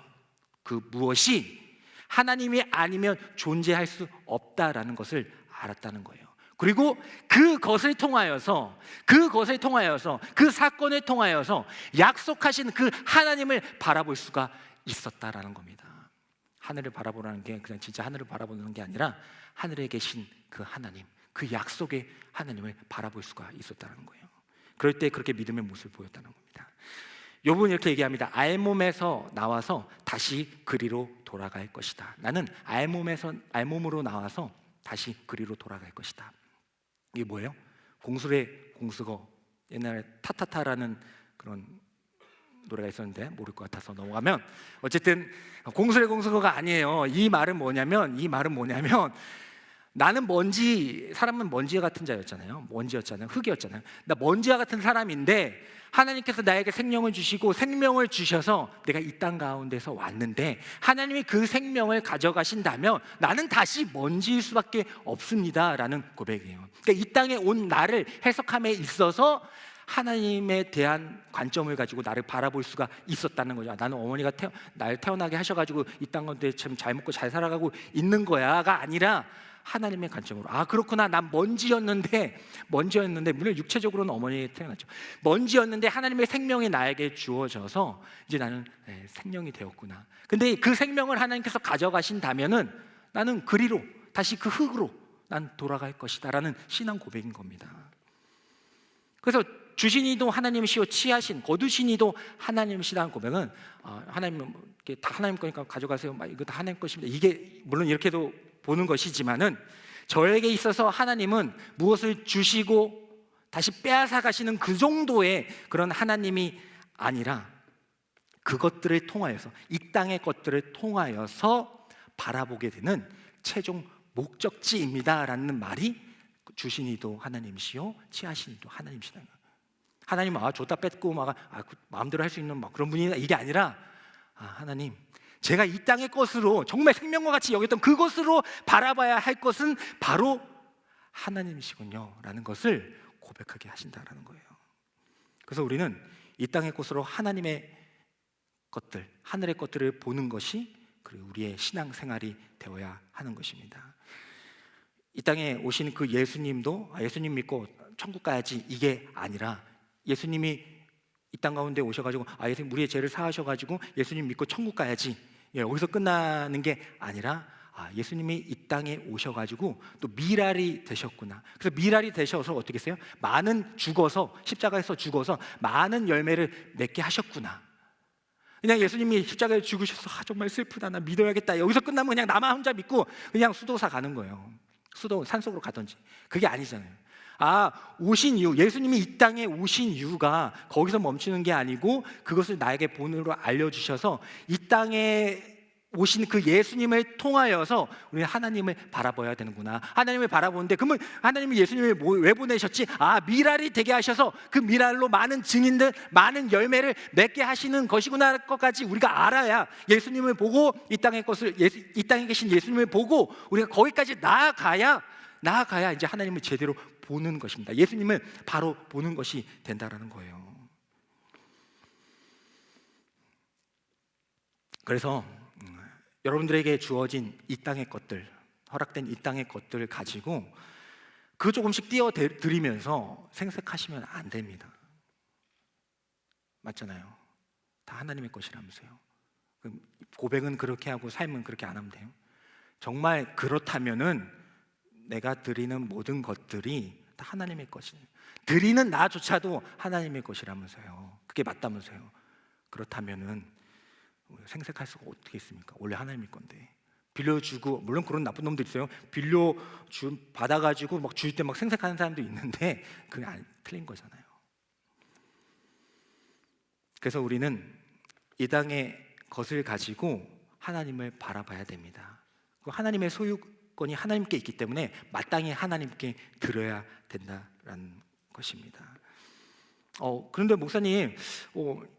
그 무엇이 하나님이 아니면 존재할 수 없다라는 것을 알았다는 거예요. 그리고 그것을 통하여서 그 사건을 통하여서 약속하신 그 하나님을 바라볼 수가 있었다라는 겁니다. 하늘을 바라보라는 게 그냥 진짜 하늘을 바라보는 게 아니라 하늘에 계신 그 하나님, 그 약속의 하나님을 바라볼 수가 있었다는 거예요. 그럴 때 그렇게 믿음의 모습을 보였다는 겁니다. 욥은 이렇게 얘기합니다. 알몸에서 나와서 다시 그리로 돌아갈 것이다. 나는 알몸으로 나와서 다시 그리로 돌아갈 것이다. 이게 뭐예요? 공술의 공수거, 옛날에 타타타라는 그런 노래가 있었는데 모를 것 같아서 넘어가면, 어쨌든 공술의 공수거가 아니에요. 이 말은 뭐냐면 나는 사람은 먼지 같은 자였잖아요. 흙이었잖아요. 나 먼지와 같은 사람인데 하나님께서 나에게 생명을 주시고 생명을 주셔서 내가 이 땅 가운데서 왔는데 하나님이 그 생명을 가져가신다면 나는 다시 먼지일 수밖에 없습니다라는 고백이에요. 그러니까 이 땅에 온 나를 해석함에 있어서 하나님에 대한 관점을 가지고 나를 바라볼 수가 있었다는 거죠. 나는 어머니가 날 태어나게 하셔가지고 이 땅 가운데 참 잘 먹고 잘 살아가고 있는 거야가 아니라 하나님의 관점으로, 그렇구나, 난 먼지였는데 물론 육체적으로는 어머니에 태어났죠. 먼지였는데 하나님의 생명이 나에게 주어져서 이제 나는 생명이 되었구나. 근데 그 생명을 하나님께서 가져가신다면은 나는 그리로, 다시 그 흙으로 난 돌아갈 것이다 라는 신앙 고백인 겁니다. 그래서 주신 이도 하나님이시오, 거두신 이도 하나님이시다는 고백은 하나님은 다 하나님 거니까 가져가세요, 이거 다 하나님 것입니다, 이게 물론 이렇게도 보는 것이지만은, 저에게 있어서 하나님은 무엇을 주시고 다시 빼앗아 가시는 그 정도의 그런 하나님이 아니라 그것들을 통하여서, 이 땅의 것들을 통하여서 바라보게 되는 최종 목적지입니다라는 말이 주신 이도 하나님이시요 취하신 이도 하나님이시다. 하나님은 줬다 뺏고 마음대로 할 수 있는 그런 분이다, 이게 아니라 하나님, 제가 이 땅의 것으로 정말 생명과 같이 여겼던 그것으로 바라봐야 할 것은 바로 하나님이시군요 라는 것을 고백하게 하신다라는 거예요. 그래서 우리는 이 땅의 것으로 하나님의 것들, 하늘의 것들을 보는 것이 그리고 우리의 신앙생활이 되어야 하는 것입니다. 이 땅에 오신 그 예수님도 예수님 믿고 천국 가야지, 이게 아니라 예수님이 이 땅 가운데 오셔가지고 예수님 우리의 죄를 사하셔가지고 예수님 믿고 천국 가야지, 여기서 끝나는 게 아니라 예수님이 이 땅에 오셔가지고 또 미랄이 되셨구나. 그래서 미랄이 되셔서 어떻게 했어요? 십자가에서 죽어서 많은 열매를 맺게 하셨구나. 그냥 예수님이 십자가에 죽으셔서 정말 슬프다, 나 믿어야겠다, 여기서 끝나면 그냥 나만 혼자 믿고 그냥 수도사 가는 거예요. 산속으로 가든지. 그게 아니잖아요. 오신 이유, 예수님이 이 땅에 오신 이유가 거기서 멈추는 게 아니고 그것을 나에게 본으로 알려주셔서 이 땅에 오신 그 예수님을 통하여서 우리는 하나님을 바라봐야 되는구나. 하나님을 바라보는데 그러면 하나님이 예수님을 왜 보내셨지? 미랄이 되게 하셔서 그 미랄로 많은 증인들, 많은 열매를 맺게 하시는 것이구나 것까지 우리가 알아야 예수님을 보고 이 땅에 계신 예수님을 보고 우리가 거기까지 나아가야 이제 하나님을 제대로 보는 것입니다. 예수님을 바로 보는 것이 된다라는 거예요. 그래서 여러분들에게 주어진 이 땅의 것들, 허락된 이 땅의 것들을 가지고 그 조금씩 띄워드리면서 생색하시면 안 됩니다. 맞잖아요. 다 하나님의 것이라면서요. 고백은 그렇게 하고 삶은 그렇게 안 하면 돼요. 정말 그렇다면은 내가 드리는 모든 것들이 다 하나님의 것이에요. 드리는 나조차도 하나님의 것이라면서요. 그게 맞다면서요. 그렇다면은 생색할 수가 어떻게 있습니까? 원래 하나님의 건데. 빌려주고, 물론 그런 나쁜 놈들 있어요. 받아가지고 막 줄 때 막 생색하는 사람도 있는데 그게 틀린 거잖아요. 그래서 우리는 이 땅의 것을 가지고 하나님을 바라봐야 됩니다. 하나님의 소유권이 하나님께 있기 때문에 마땅히 하나님께 드려야 된다는 것입니다. 그런데 목사님,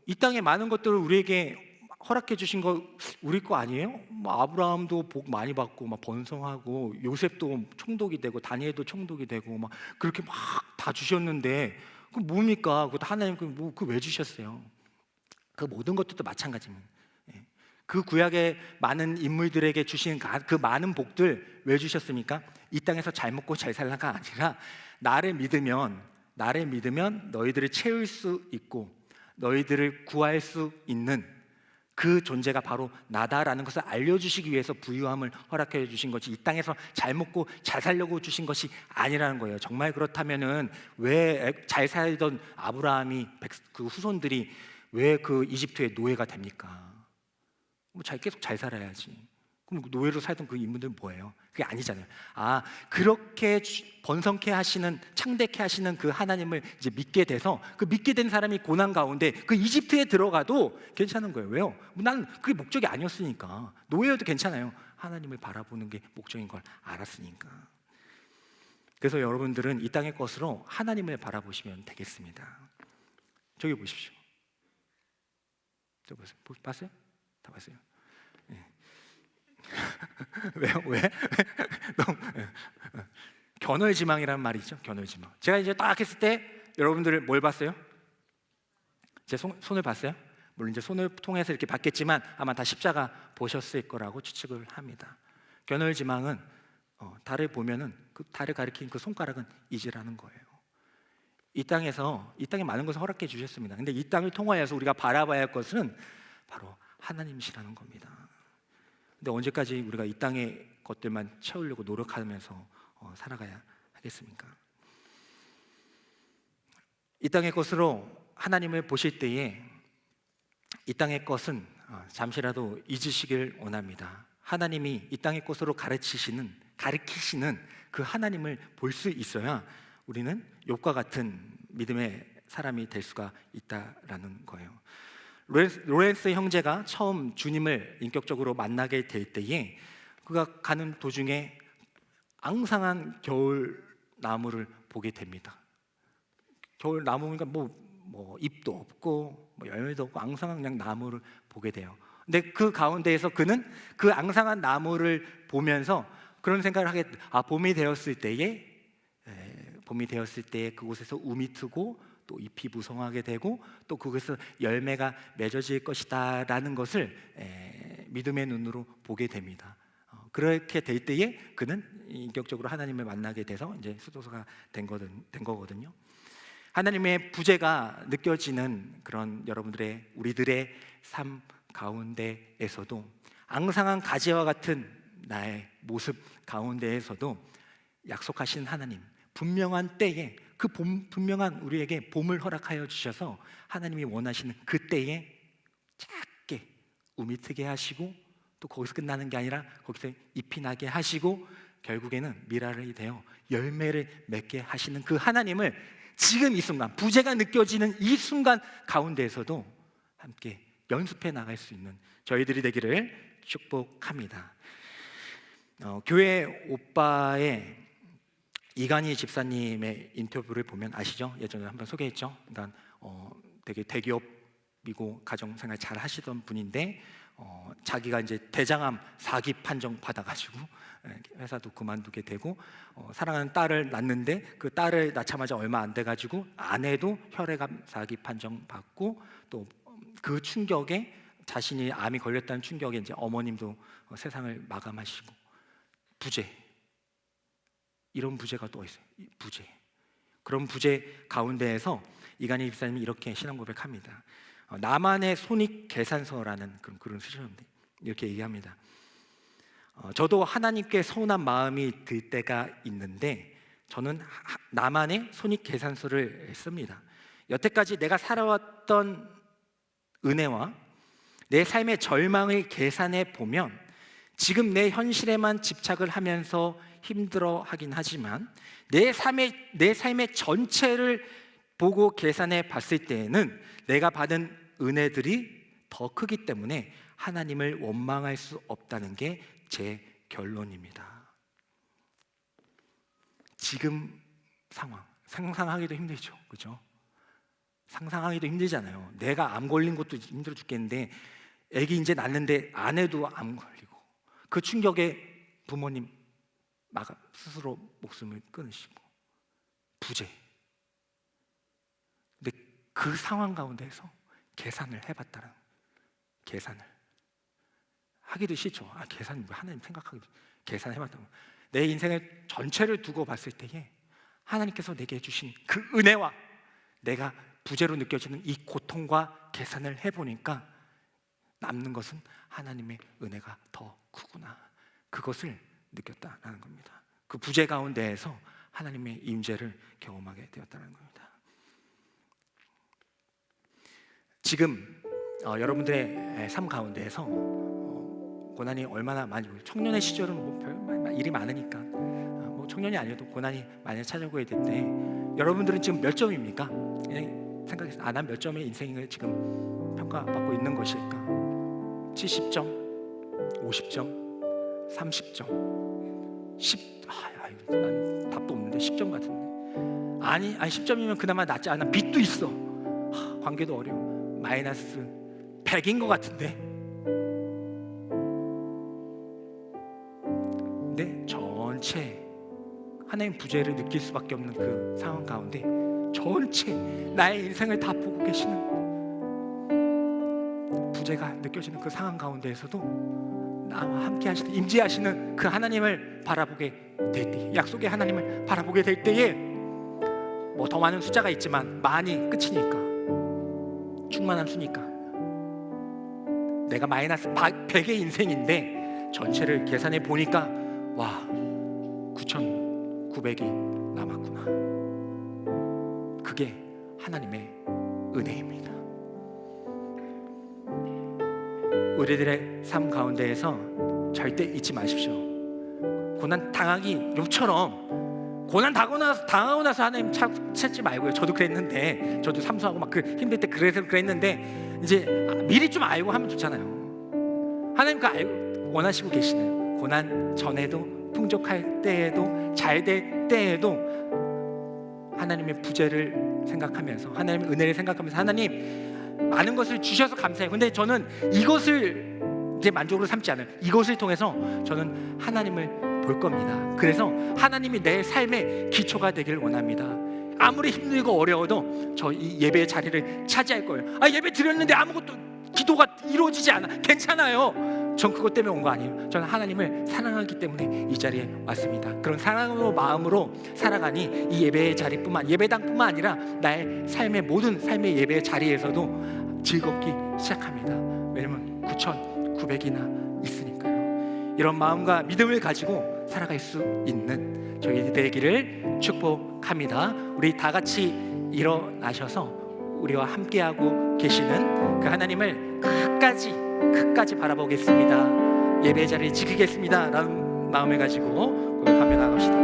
이 땅의 많은 것들을 우리에게 허락해 주신 거 우리 거 아니에요? 아브라함도 복 많이 받고 막 번성하고 요셉도 총독이 되고 다니엘도 총독이 되고 막 그렇게 막 다 주셨는데 그 뭡니까? 그것도 하나님 그 왜 주셨어요? 그 모든 것들도 마찬가지입니다. 그 구약의 많은 인물들에게 주신 그 많은 복들 왜 주셨습니까? 이 땅에서 잘 먹고 잘 살라가 아니라 나를 믿으면 너희들을 채울 수 있고 너희들을 구할 수 있는 그 존재가 바로 나다라는 것을 알려주시기 위해서 부유함을 허락해 주신 것이 이 땅에서 잘 먹고 잘 살려고 주신 것이 아니라는 거예요. 정말 그렇다면은 왜 잘 살던 아브라함이 그 후손들이 왜 그 이집트의 노예가 됩니까? 계속 잘 살아야지. 그럼 노예로 살던 그 인물들은 뭐예요? 그게 아니잖아요. 그렇게 번성케 하시는, 창대케 하시는 그 하나님을 이제 믿게 돼서 그 믿게 된 사람이 고난 가운데 그 이집트에 들어가도 괜찮은 거예요. 왜요? 난 그게 목적이 아니었으니까. 노예여도 괜찮아요. 하나님을 바라보는 게 목적인 걸 알았으니까. 그래서 여러분들은 이 땅의 것으로 하나님을 바라보시면 되겠습니다. 저기 보십시오. 저 보세요. 봤어요? 다 봤어요? 왜요? 왜? 너무 견월지망이라는 말이 있죠. 견월지망. 제가 이제 딱 했을 때 여러분들 뭘 봤어요? 제 손을 봤어요? 물론 이제 손을 통해서 이렇게 봤겠지만 아마 다 십자가 보셨을 거라고 추측을 합니다. 견월지망은 달을 보면은 그 달을 가리킨 그 손가락은 이지라는 거예요. 이 땅에 많은 것을 허락해 주셨습니다. 근데 이 땅을 통하여서 우리가 바라봐야 할 것은 바로 하나님이시라는 겁니다. 근데 언제까지 우리가 이 땅의 것들만 채우려고 노력하면서 살아가야 하겠습니까? 이 땅의 것으로 하나님을 보실 때에 이 땅의 것은 잠시라도 잊으시길 원합니다. 하나님이 이 땅의 것으로 가르치시는 그 하나님을 볼 수 있어야 우리는 욥과 같은 믿음의 사람이 될 수가 있다라는 거예요. 로렌스 형제가 처음 주님을 인격적으로 만나게 될 때에 그가 가는 도중에 앙상한 겨울 나무를 보게 됩니다. 겨울 나무니까 뭐 잎도 없고 뭐 열매도 없고 앙상한 그냥 나무를 보게 돼요. 근데 그 가운데에서 그는 그 앙상한 나무를 보면서 그런 생각을 하게, 봄이 되었을 때에 그곳에서 움이 트고 또 잎이 무성하게 되고 또 그것에서 열매가 맺어질 것이다 라는 것을 믿음의 눈으로 보게 됩니다. 그렇게 될 때에 그는 인격적으로 하나님을 만나게 돼서 이제 수도사가 된 거거든요. 하나님의 부재가 느껴지는 그런 우리들의 삶 가운데에서도 앙상한 가지와 같은 나의 모습 가운데에서도 약속하신 하나님, 분명한 때에 분명한 우리에게 봄을 허락하여 주셔서 하나님이 원하시는 그 때에 작게 움이 트게 하시고, 또 거기서 끝나는 게 아니라 거기서 잎이 나게 하시고 결국에는 미랄이 되어 열매를 맺게 하시는 그 하나님을 지금 이 순간, 부재가 느껴지는 이 순간 가운데에서도 함께 연습해 나갈 수 있는 저희들이 되기를 축복합니다. 교회 오빠의 이간희 집사님의 인터뷰를 보면 아시죠? 예전에 한번 소개했죠. 그러니까 되게 대기업이고 가정생활 잘 하시던 분인데 자기가 이제 대장암 4기 판정 받아가지고 회사도 그만두게 되고, 사랑하는 딸을 낳는데 그 딸을 낳자마자 얼마 안 돼가지고 아내도 혈액암 4기 판정 받고, 또 그 충격에 자신이 암이 걸렸다는 충격에 이제 어머님도 세상을 마감하시고, 부재, 이런 부재가 또 있어요. 부재. 그런 부재 가운데에서 이간희 집사님이 이렇게 신앙 고백합니다. 나만의 손익계산서라는 그런 쓰셨는데 이렇게 얘기합니다. 저도 하나님께 서운한 마음이 들 때가 있는데 저는 나만의 손익계산서를 씁니다. 여태까지 내가 살아왔던 은혜와 내 삶의 절망을 계산해 보면 지금 내 현실에만 집착을 하면서 힘들어하긴 하지만 내 삶의 전체를 보고 계산해 봤을 때에는 내가 받은 은혜들이 더 크기 때문에 하나님을 원망할 수 없다는 게 제 결론입니다. 지금 상황 상상하기도 힘들죠, 그렇죠? 상상하기도 힘들잖아요. 내가 암 걸린 것도 힘들어 죽겠는데 아기 이제 낳는데 아내도 암 걸리고, 그 충격에 부모님 스스로 목숨을 끊으시고, 부재. 근데 그 상황 가운데에서 계산을 해봤다는, 계산을 하기도 싫죠. 계산 하나님 생각하기도, 계산해봤다고. 내 인생을 전체를 두고 봤을 때에 하나님께서 내게 해주신 그 은혜와 내가 부재로 느껴지는 이 고통과 계산을 해보니까 남는 것은 하나님의 은혜가 더 크구나, 그것을 느꼈다라는 겁니다. 그 부재 가운데에서 하나님의 임재를 경험하게 되었다는 겁니다. 지금 여러분들의 삶 가운데에서 고난이 얼마나 많이, 청년의 시절은 별 일이 많으니까 청년이 아니어도 고난이 많이 찾아오게 될 때 여러분들은 지금 몇 점입니까? 생각해서 난 몇 점의 인생을 지금 평가받고 있는 것일까? 70점, 50점, 30점, 10. 난 답도 없는데 10점 같은데. 아니 10점이면 그나마 낫지 않아. 빚도 있어. 관계도 어려워. 마이너스 100인 것 같은데. 근데 전체 하나님 부재를 느낄 수밖에 없는 그 상황 가운데 전체 나의 인생을 다 보고 계시는 부재가 느껴지는 그 상황 가운데에서도 나와 함께 하시는, 임재하시는 그 하나님을 바라보게 될 때, 약속의 하나님을 바라보게 될 때에 뭐 더 많은 숫자가 있지만 많이 끝이니까, 충만한 수니까, 내가 마이너스 100의 인생인데 전체를 계산해 보니까 와, 9,900이 남았구나. 그게 하나님의 은혜입니다. 우리들의 삶 가운데에서 절대 잊지 마십시오. 고난 당하기 욥처럼 고난 당하고 나서 하나님 찾지 말고요. 저도 그랬는데, 저도 삼수하고 막 힘들 때 그랬는데 이제 미리 좀 알고 하면 좋잖아요. 하나님 그 알고 원하시고 계시는, 고난 전에도 풍족할 때에도 잘 될 때에도 하나님의 부재를 생각하면서, 하나님의 은혜를 생각하면서, 하나님 많은 것을 주셔서 감사해요. 근데 저는 이것을 이제 만족으로 삼지 않아요. 이것을 통해서 저는 하나님을 볼 겁니다. 그래서 하나님이 내 삶의 기초가 되길 원합니다. 아무리 힘들고 어려워도 저 이 예배의 자리를 차지할 거예요. 예배 드렸는데 아무것도 기도가 이루어지지 않아. 괜찮아요. 전 그것 때문에 온 거 아니에요. 저는 하나님을 사랑하기 때문에 이 자리에 왔습니다. 그런 사랑으로 마음으로 살아가니 이 예배의 자리뿐만, 예배당뿐만 아니라 나의 삶의 모든 삶의 예배의 자리에서도 즐겁기 시작합니다. 왜냐면 9,900이나 있으니까요. 이런 마음과 믿음을 가지고 살아갈 수 있는 저희 되기를 축복합니다. 우리 다 같이 일어나셔서 우리와 함께하고 계시는 그 하나님을 끝까지 바라보겠습니다. 예배 자리를 지키겠습니다 라는 마음을 가지고 고백하며 나갑시다.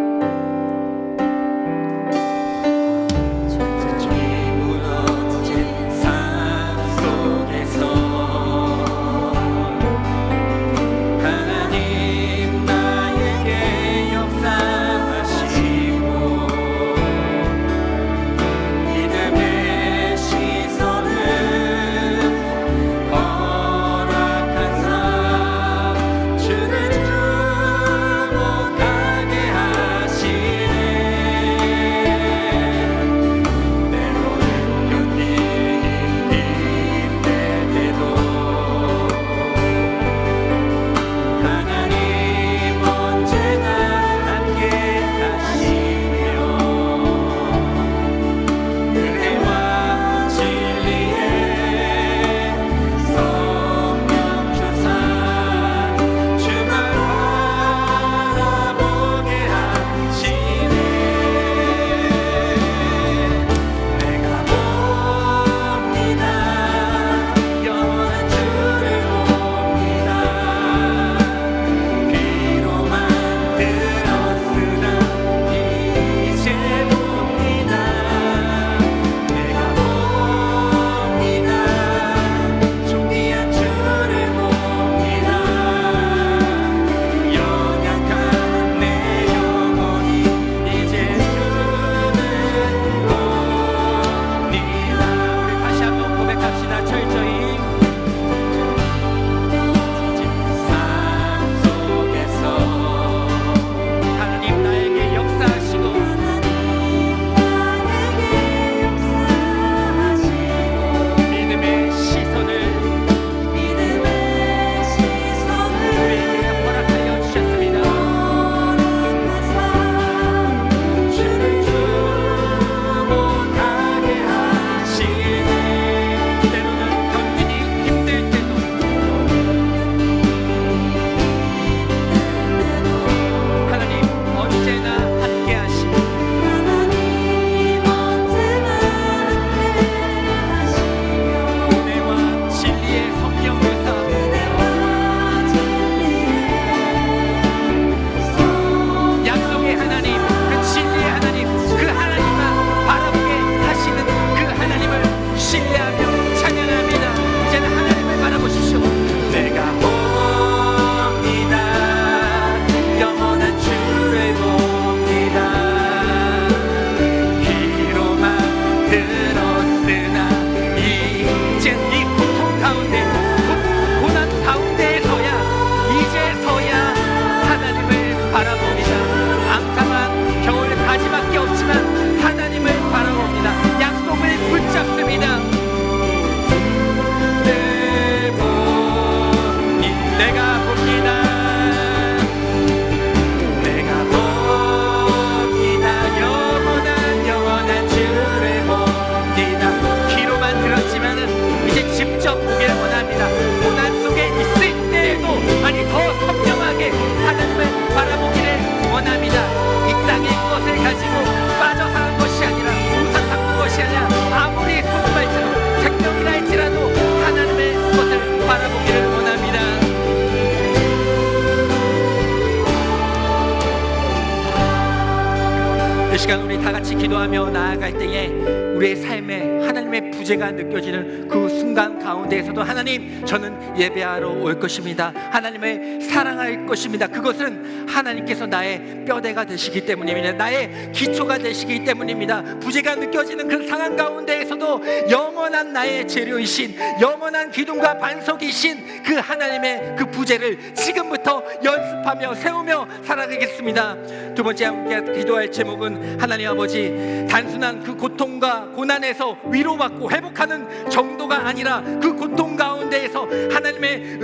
시간 우리 다 같이 기도하며 나아갈 때에 우리의 삶에 하나님의 부재가 느껴지는 그 순간 가운데에서도 하나님, 저는 예배하러 올 것입니다. 하나님을 사랑할 것입니다. 그것은 하나님께서 나의 뼈대가 되시기 때문입니다. 나의 기초가 되시기 때문입니다. 부재가 느껴지는 그 상황 가운데에서도 영원한 나의 재료이신, 영원한 기둥과 반석이신 그 하나님의 그 부재를 지금부터 연습하며 세우며 살아가겠습니다. 두 번째 함께 기도할 제목은 하나님 아버지, 단순한 그 고통과 고난에서 위로받고 회복하는 정도가 아니라 그 고통 가운데에서 하나님의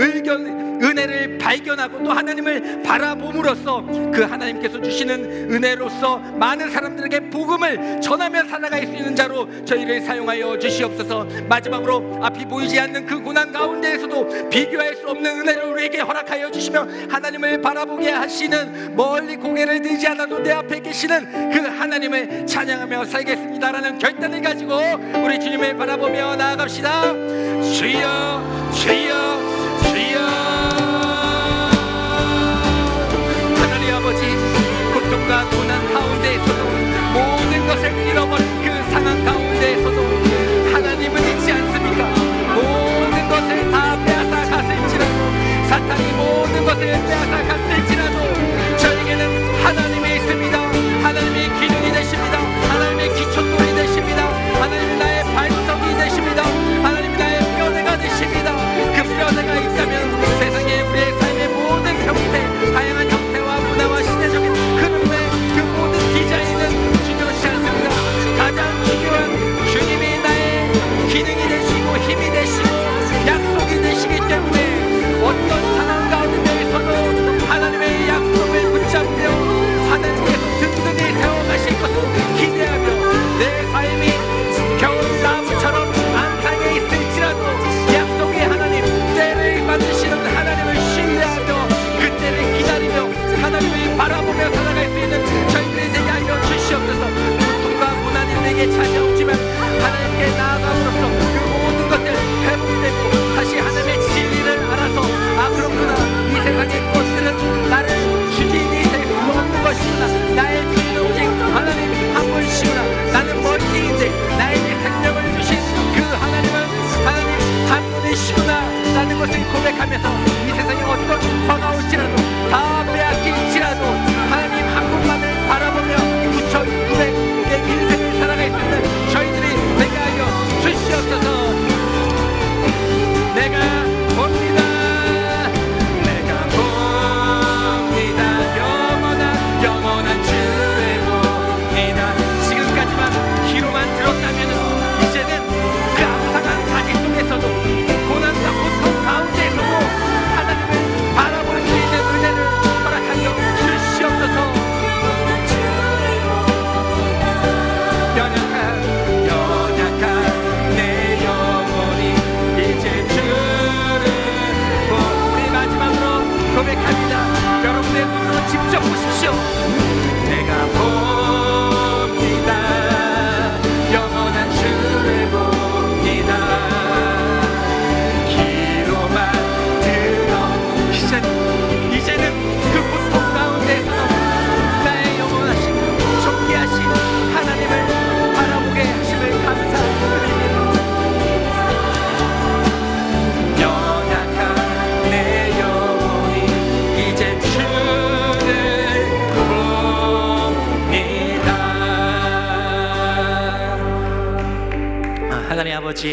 은혜를 발견하고 또 하나님을 바라봄으로써 그 하나님께서 주시는 은혜로서 많은 사람들에게 복음을 전하며 살아갈 수 있는 자로 저희를 사용하여 주시옵소서. 마지막으로 앞이 보이지 않는 그 고난 가운데에서도 비교할 수 없는 은혜를 우리에게 허락하여 주시며 하나님을 바라보게 하시는, 멀리 고개를 들지 않아도 내 앞에 계시는 그 하나님을 찬양하며 살겠습니다라는 결단을 가지고 우리 주님을 바라보며 나아갑시다. 주여 주여 주여. 하나님 아버지, 고통과 고난 가운데에서도 모든 것을 잃어버린 그 상황 가운데에서도 하나님은 있지 않습니까? 모든 것을 다 빼앗아 갔을지라도, 사탄이 모든 것을 빼앗아 갔을지라도 저에게는 하나님이 있습니다. 하나님이 기둥이 되십니다. 하나님의 기초돌이 되십니다. 하나님이 나의 반석이 되십니다. 하나님이 나의 뼈대가 되십니다. 그 뼈대가 있다면 세상에 우리의 삶의 모든 형태, 다양한 형태와 문화와 시대적인 흐름의 그 모든 디자인은 중요치 않습니다. 가장 중요한 주님이 나의 기능이 되시고 힘이 되시고 약속이 되시기 때문에 어떤 상황 가운데에서도 하나님의 약속을 붙잡으며 하나님께서 든든히 세워가실 것을 기대하며 내 삶이 겨울 나무처럼 안상에 있을지라도 약속의 하나님, 때를 만드시는 하나님을 신뢰하며 그 때를 기다리며 하나님을 바라보며 살아갈 수 있는 저희들이 되게 하여 주시옵소서. 고통과 고난이 내게 찾아오지만 하나님께 나아감으로써 그 모든 것들 회복되고 다시 하나님의 진리를 알아서, 아 그렇구나, 이 세상의 것들은 나를 주진이 될 수 없는 것이구나, 나의 주인은 오직 하나님 한 분이시구나, 나는 멀티인데 나에게 생명을 주신 그 하나님은 하나님 한 분이시구나 라는 것을 고백하면서 이 세상에 어떤 인파가 올지라도, 다 빼앗길지라도 하나님 한 분만을 바라보며 9,900의 인생을 살아갈 수 있는 저희들이 되게 하여 주시옵소서. 내가 봅니다. 내가 봅니다. 영원한 주의 봅니다. 지금까지만 귀로만 들었다면 이제는 그 앙상한 가지 속에서도, 고난과 고통 가운데서도 하나님을 바라볼 수 있는 은혜를 허락하여 주시옵소서. 연약한 내 영혼이 이제 주를 우리 마지막으로 고백합니다. 여러분의 눈으로 직접 보십시오. 내가 봅니다. 영원한 주를 봅니다. 귀로만 들어 이제는 그 고통 가운데서도 나의 영원하신 존귀하신 하나님을 바라보게 하심을 감사드립니다. 연약한 내 영혼이 이제 주를 봅니다. 하나님 아버지,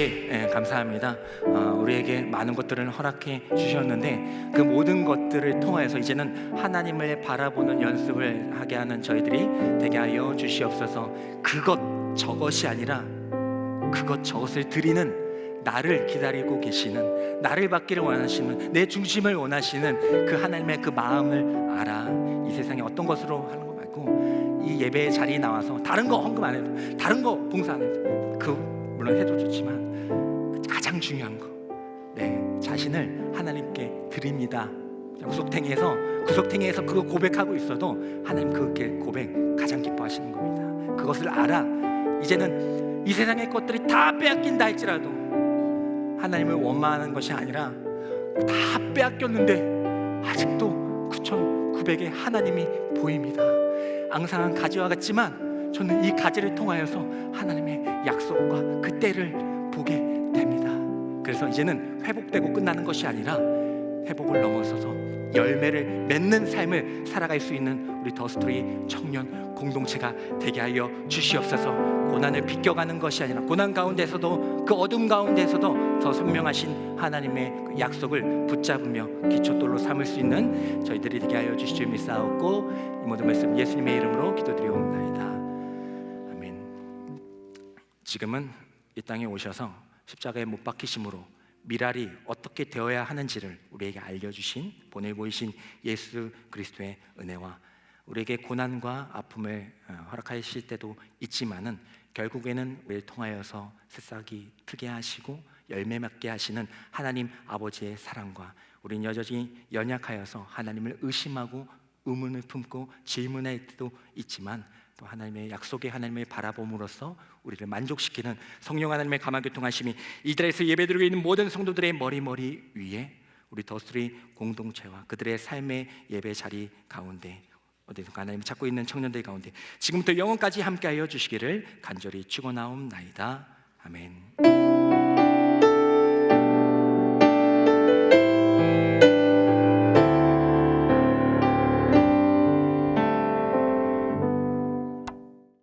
감사합니다. 우리에게 많은 것들을 허락해 주셨는데 그 모든 것들을 통하여서 이제는 하나님을 바라보는 연습을 하게 하는 저희들이 되게 하여 주시옵소서. 저것이 아니라 저것을 드리는 나를 기다리고 계시는, 나를 받기를 원하시는, 내 중심을 원하시는 그 하나님의 그 마음을 알아. 이 세상에 어떤 것으로 하는 거 말고 이 예배의 자리에 나와서 다른 거 헌금 안 해도, 다른 거 봉사 안 해도, 물론 해도 좋지만 가장 중요한 거, 내 자신을 하나님께 드립니다. 구속탱이에서 그거 고백하고 있어도 하나님 그 고백 가장 기뻐하시는 겁니다. 그것을 알아. 이제는 이 세상의 것들이 다 빼앗긴다 할지라도 하나님을 원망하는 것이 아니라 다 빼앗겼는데 아직도 9,900의 하나님이 보입니다. 앙상한 가지와 같지만 저는 이 가지를 통하여서 하나님의 약속과 그 때를 보게 됩니다. 그래서 이제는 회복되고 끝나는 것이 아니라 회복을 넘어서서 열매를 맺는 삶을 살아갈 수 있는 우리 더스토리 청년 공동체가 되게 하여 주시옵소서. 고난을 비껴가는 것이 아니라 고난 가운데서도, 그 어둠 가운데서도 더 선명하신 하나님의 그 약속을 붙잡으며 기초돌로 삼을 수 있는 저희들이 되게 하여 주시옵소서. 이 모든 말씀 예수님의 이름으로 기도드리옵나이다. 아멘. 지금은 이 땅에 오셔서 십자가에 못 박히심으로 미랄이 어떻게 되어야 하는지를 우리에게 알려주신, 보내보이신 예수 그리스도의 은혜와 우리에게 고난과 아픔을 허락하실 때도 있지만은 결국에는 우리를 통하여서 새싹이 트게 하시고 열매 맺게 하시는 하나님 아버지의 사랑과 우린 여전히 연약하여서 하나님을 의심하고 의문을 품고 질문할 때도 있지만 또 하나님의 약속의 하나님을 바라봄으로써 우리를 만족시키는 성령 하나님의 가마교통하심이 이들에서 예배드리고 있는 모든 성도들의 머리 위에 우리 더스트리 공동체와 그들의 삶의 예배 자리 가운데 어디선가 하나님을 찾고 있는 청년들 가운데 지금부터 영원까지 함께하여 주시기를 간절히 축원하옵나이다. 아멘.